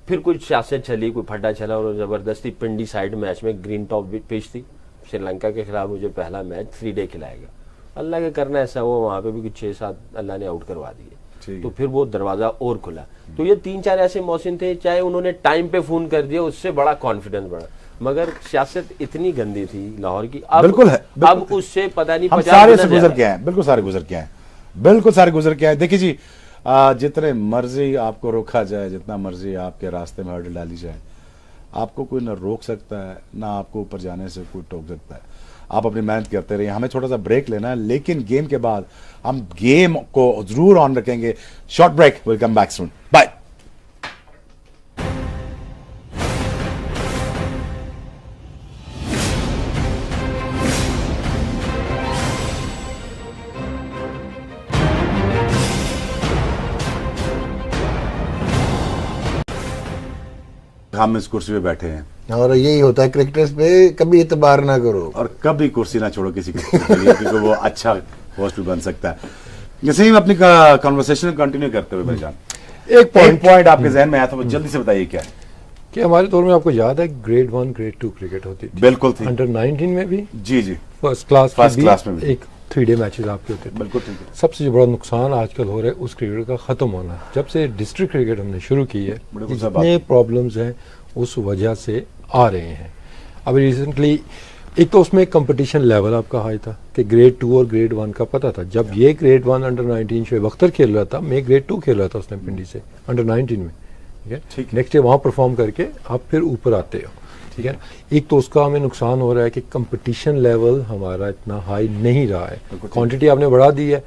फिर कुछ सियासत चली, कोई फटा चला और जबरदस्ती पिंडी साइड मैच में ग्रीन टॉप पिच थी, श्रीलंका के खिलाफ मुझे पहला मैच 3 डे खिलाएगा। अल्लाह के करना ऐसा हुआ, वहां पे भी कुछ 6-7 अल्लाह ने आउट करवा दिए, तो फिर वो दरवाजा और खुला। तो ये 3-4 ऐसे मौसम थे, चाहे उन्होंने टाइम पे फोन कर दिया, उससे बड़ा कॉन्फिडेंस बढ़ा, मगर सियासत इतनी गंदी थी लाहौर की। अब बिल्कुल है, अब उससे पता नहीं, सारे से गुजर के आए, बिल्कुल सारे गुजर के आए, बिल्कुल सारे गुजर के आए। देखिए जी, जितने मर्जी आपको रोका जाए, जितना मर्जी आपके रास्ते में हर्डल डाली जाए, आपको कोई ना रोक सकता है, ना आपको ऊपर जाने से कोई टोक सकता है। आप अपनी मेहनत करते रहिए। हमें थोड़ा सा ब्रेक लेना है, लेकिन गेम के बाद हम गेम को जरूर ऑन रखेंगे। Short break, will come back soon, bye. हम इस कुर्सी पे बैठे हैं और यही होता है क्रिकेटर्स पे, कभी इतबार ना करो और कभी कुर्सी ना छोड़ो किसी के लिए, क्योंकि वो अच्छा होस्ट भी बन सकता है। जैसे ही हम अपनी कॉन्वर्सेशन कंटिन्यू करते हुए भाईजान, एक पॉइंट आपके जहन में आया था, वो जल्दी से बताइए क्या है। कि हमारे दौर में आपको याद है ग्रेड 1 ग्रेड 2 क्रिकेट होती थी, बिल्कुल थी, अंडर 19 में भी, जी जी, फर्स्ट क्लास में भी एक 3 डे मैचेस आपके होते थे। बिल्कुल ठीक है। सबसे जो बड़ा नुकसान आजकल हो रहा है उस क्रिकेट का खत्म होना। जब से डिस्ट्रिक्ट क्रिकेट हमने शुरू की है, जितने प्रॉब्लम्स हैं उस वजह से आ रहे हैं। अभी रिसेंटली एक तो उसमें कंपटीशन लेवल आपका हाई था कि ग्रेड 2 और ग्रेड 1 का पता था। जब ये ग्रेड 1 अंडर 19 शोएब अख्तर खेल रहा था, मैं ग्रेड 2 खेल रहा था उसने पिंडी से अंडर 19 में, ठीक है। नेक्स्ट डे वहाँ परफॉर्म करके आप फिर ऊपर आते हो, ठीक है। एक तो उसका हमें नुकसान हो रहा है कि कंपटीशन लेवल हमारा इतना हाई नहीं रहा है, क्वांटिटी आपने बढ़ा दी है,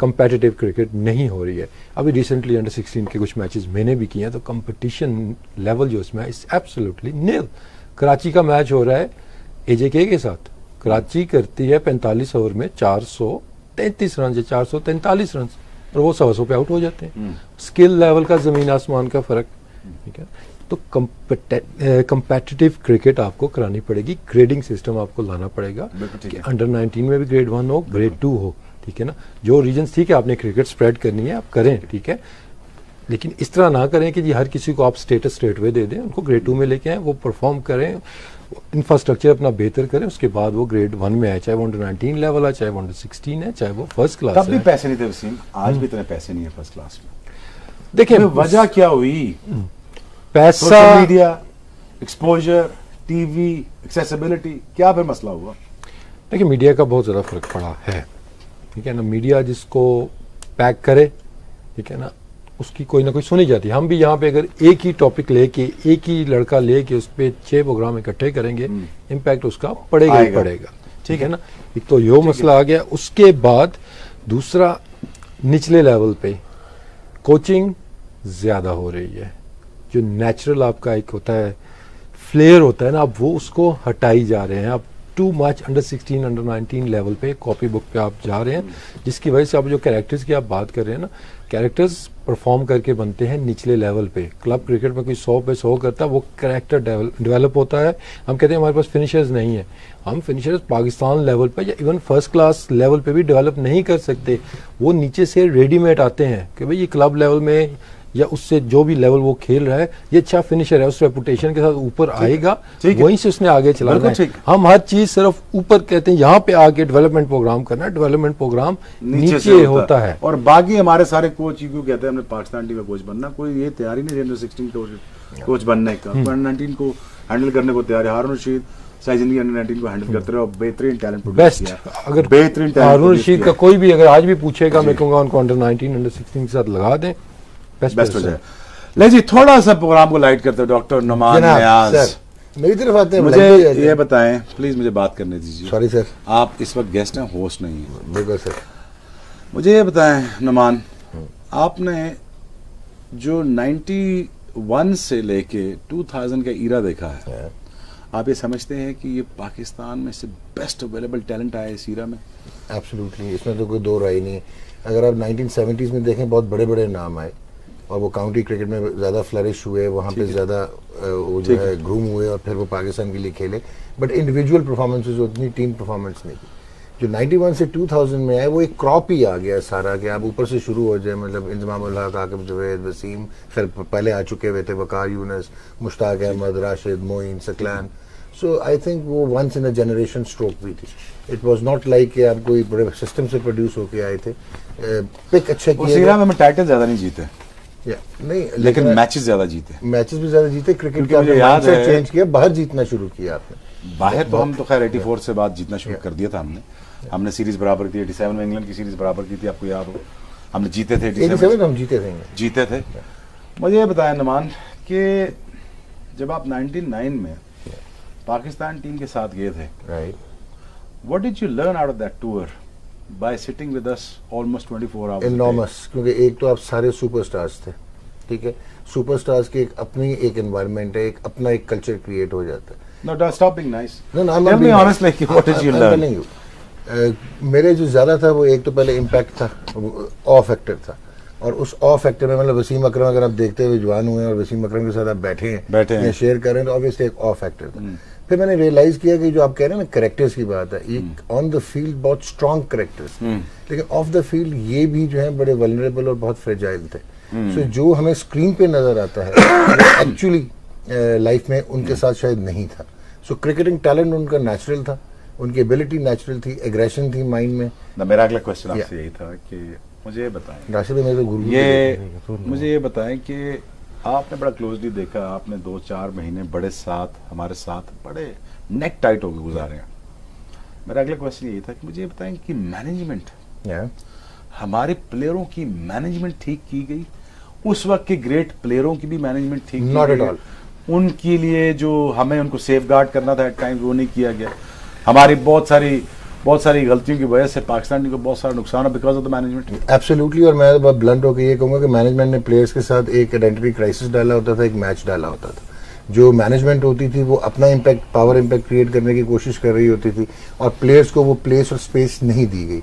कंपेटिटिव क्रिकेट नहीं हो रही है। अभी रिसेंटली अंडर 16 के कुछ मैचेस मैंने भी किए हैं, तो कंपटीशन लेवल जो इसमें इज एब्सोल्युटली नील। कराची का मैच हो रहा है एजेके के साथ, कराची करती है 45 ओवर में 433 रन या 443 रन और वो 100 पे आउट हो जाते हैं। स्किल लेवल का जमीन आसमान का फर्क, ठीक है। तो कंपेटिटिव क्रिकेट आपको करानी पड़ेगी, ग्रेडिंग सिस्टम आपको लाना पड़ेगा बिल्कुल ठीक कि है। अंडर 19 में भी ग्रेड 1 हो, ग्रेड 2 हो, ठीक है ना। जो रीजन ठीक है, आपने क्रिकेट स्प्रेड करनी है, आप करें, ठीक है, लेकिन इस तरह ना करें कि जी हर किसी को आप स्टेटस स्ट्रेट वे दे दें, उनको ग्रेड 2 में लेके आए, वो परफॉर्म करें, इंफ्रास्ट्रक्चर अपना बेहतर करें, उसके बाद वो ग्रेड 1 में आए, चाहे वो अंडर 19 लेवल है, चाहे वो अंडर 16 है, चाहे वो फर्स्ट क्लास तब भी है। पैसे नहीं थे वसीम, आज भी इतने पैसे नहीं है फर्स्ट क्लास में। देखिए वजह क्या हुई? पैसा, social media, exposure, TV, accessibility, क्या फिर मसला हुआ? देखिए मीडिया का बहुत ज़्यादा फर्क पड़ा है, ठीक है ना। मीडिया जिसको पैक करे, ठीक है ना, उसकी कोई ना कोई सुनी जाती है। हम भी यहाँ पे अगर एक ही टॉपिक लेके, एक ही लड़का लेके उस पर 6 प्रोग्राम इकट्ठे करेंगे, इम्पैक्ट उसका पड़ेगा ही आएगा। पड़ेगा, ठीक है ना। एक तो यो मसला आ गया। उसके बाद दूसरा, निचले लेवल पे कोचिंग ज़्यादा हो रही है। जो नेचुरल आपका एक होता है, फ्लेयर होता है ना, अब वो उसको हटाई जा रहे हैं। अब too much under 16, under 19 level पे, कॉपी बुक पे आप जा रहे हैं, जिसकी वजह से आप जो कैरेक्टर्स की आप बात कर रहे हैं ना, कैरेक्टर्स परफॉर्म करके बनते हैं निचले लेवल पे। क्लब क्रिकेट में कोई 100 पे 100 करता है, वो कैरेक्टर डेवलप होता है। हम कहते हैं हमारे पास फिनिशर्स नहीं है, हम फिनिशर्स पाकिस्तान लेवल पे या इवन फर्स्ट क्लास लेवल पे भी डेवलप नहीं कर सकते। वो नीचे से रेडीमेड आते हैं कि भाई ये क्लब लेवल में या उससे जो भी लेवल वो खेल रहा है, ये अच्छा फिनिशर है, उस रेपुटेशन के साथ ऊपर आएगा, ठीक है। वहीं से उसने आगे चलाना बिल्कुल है। ठीक। हम हर चीज सिर्फ ऊपर कहते हैं, यहाँ पे आके डेवलपमेंट प्रोग्राम करना है, डेवलपमेंट प्रोग्राम नीचे से होता है। और बाकी हमारे सारे कोच क्यों कहते हैं हमने पाकिस्तान टीम का कोच बनना, कोई ये तैयारी नहीं है अंडर 16 कोच बनने का। अंडर 19 को हैंडल करने को तैयार है। हारून रशीद सारी जिंदगी अंडर 19 को हैंडल करते रहे और बेहतरीन टैलेंट प्रोड्यूस बेस्ट। किया। अगर बेहतरीन टैलेंट हारून प्रोड्यूस रशीद किया। का कोई भी अगर आज भी पूछेगा, मैं कहूंगा उनको अंडर 19, अंडर 16 के साथ लगा दें, बेस्ट हो जाए। ले जी, थोड़ा सा प्रोग्राम को लाइट करते हो डॉक्टर नुमान जनाब, नियाज। सर मेरी तरफ आते हैं। मुझे ये बताएं प्लीज, मुझे बात करने दीजिए। Sorry sir. आप इस वक्त गेस्ट हैं, होस्ट नहीं है। बिल्कुल सर। मुझे ये बताएं नुमान, आपने जो 91 से लेके 2000 का ईरा देखा है, आप ये समझते हैं कि ये पाकिस्तान में से बेस्ट अवेलेबल टैलेंट आया इस ईरा में? एब्सोल्युटली, इसमें तो कोई दो राय नहीं है। अगर आप 1970s में देखें, बहुत बड़े बड़े नाम आए और वो काउंटी क्रिकेट में ज़्यादा फ्लरिश हुए, वहाँ पे ज़्यादा वो जो है ग्रूम हुए और फिर वो पाकिस्तान के लिए खेले। बट इंडिविजुअल परफॉर्मेंसेज उतनी टीम परफॉर्मेंस नहीं की। जो 91 से 2000 में आए, वो एक क्रॉप ही आ गया सारा, कि आप ऊपर से शुरू हो जाए। मतलब इंजमाम उल हक, आकिब जवेद, वसीम, खैर पहले आ चुके हुए थे, Waqar Younis, Mushtaq Ahmed, Rashid, Moin, Saqlain. So I think वो once in a generation stroke भी थी। इट वाज नॉट लाइक कि आप कोई बड़े सिस्टम से प्रोड्यूस होके आए थे। पिक अच्छे उस किए ईरा में टाइटल ज्यादा नहीं जीते, नहीं, लेकिन मैचेस ज्यादा जीते। मैचेस भी ज्यादा जीते। क्रिकेट क्योंकि का मुझे याद है- चेंज किया, बाहर जीतना शुरू किया आपने। बाहर तो हम तो खैर 84 से बाद जीतना शुरू कर दिया था हमने सीरीज बराबर की। 87 में इंग्लैंड की सीरीज बराबर की थी, आपको याद हो, हमने जीते थे। 87 हम जीते थे। जीते थे। मुझे ये बताया नुमान कि जब आप 99 में पाकिस्तान टीम के साथ गए थे, right, what did you learn out of that tour bye sitting with us almost 24 hours? Enormous, क्योंकि एक तो आप सारे सुपरस्टार्स थे, ठीक है। सुपरस्टार्स की एक अपनी एक एनवायरनमेंट है, एक अपना एक कल्चर क्रिएट हो जाता है। No, stop being nice. No, I'm Tell not me being honestly, nice. what did you I'm learn? telling you. मेरे जो ज्यादा था वो एक तो पहले इम्पैक्ट था, ऑ फैक्टर था। और उस ऑ फैक्टर में मतलब वसीम अकरम अगर आप देखते हुए जवान हुए हैं और वसीम अकरम के साथ आप बैठे हैं या शेयर कर रहे हैं, तो ऑब्वियसली एक ऑ फैक्टर था। फिर मैंने रियलाइज किया कि जो आप कह रहे हैं ना, करेक्टर्स की बात है, एक ऑन द फील्ड बहुत स्ट्रॉन्ग करेक्टर्स, लेकिन ऑफ द फील्ड ये भी जो है बड़े वल्नरेबल और बहुत फ्रेजाइल थे। सो जो हमें स्क्रीन पे नजर आता है वो एक्चुअली लाइफ में उनके साथ शायद नहीं था। सो क्रिकेटिंग टैलेंट उनका नेचुरल था, उनकी एबिलिटी नेचुरल थी, एग्रेशन थी माइंड में। मेरा अगला क्वेश्चन आपसे यही था कि मुझे ये बताएं, राशिद मेरे गुरु मुझे ये बताएं कि आपने बड़ा क्लोजली देखा, आपने 2-4 महीने बड़े साथ हमारे साथ बड़े नेक टाइट होकर गुजारे हैं। मेरा अगला क्वेश्चन यही था कि मुझे ये बताएं कि मैनेजमेंट, हमारे प्लेयरों की मैनेजमेंट ठीक की गई? उस वक्त के ग्रेट प्लेयरों की भी मैनेजमेंट ठीक की Not at गई? all. उनके लिए जो हमें उनको सेफगार्ड करना था एट टाइम, वो नहीं किया गया। हमारी बहुत सारी गलतियों की वजह से पाकिस्तान टीम को बहुत सारा नुकसान है because of the management. Absolutely. और मैं बहुत ब्लंट होकर ये कहूंगा कि मैनेजमेंट ने प्लेयर्स के साथ एक आइडेंटिटी क्राइसिस डाला होता था, एक मैच डाला होता था। जो मैनेजमेंट होती थी वो अपना इम्पैक्ट, पावर इम्पैक्ट क्रिएट करने की कोशिश कर रही होती थी और प्लेयर्स को वो प्लेस और स्पेस नहीं दी गई।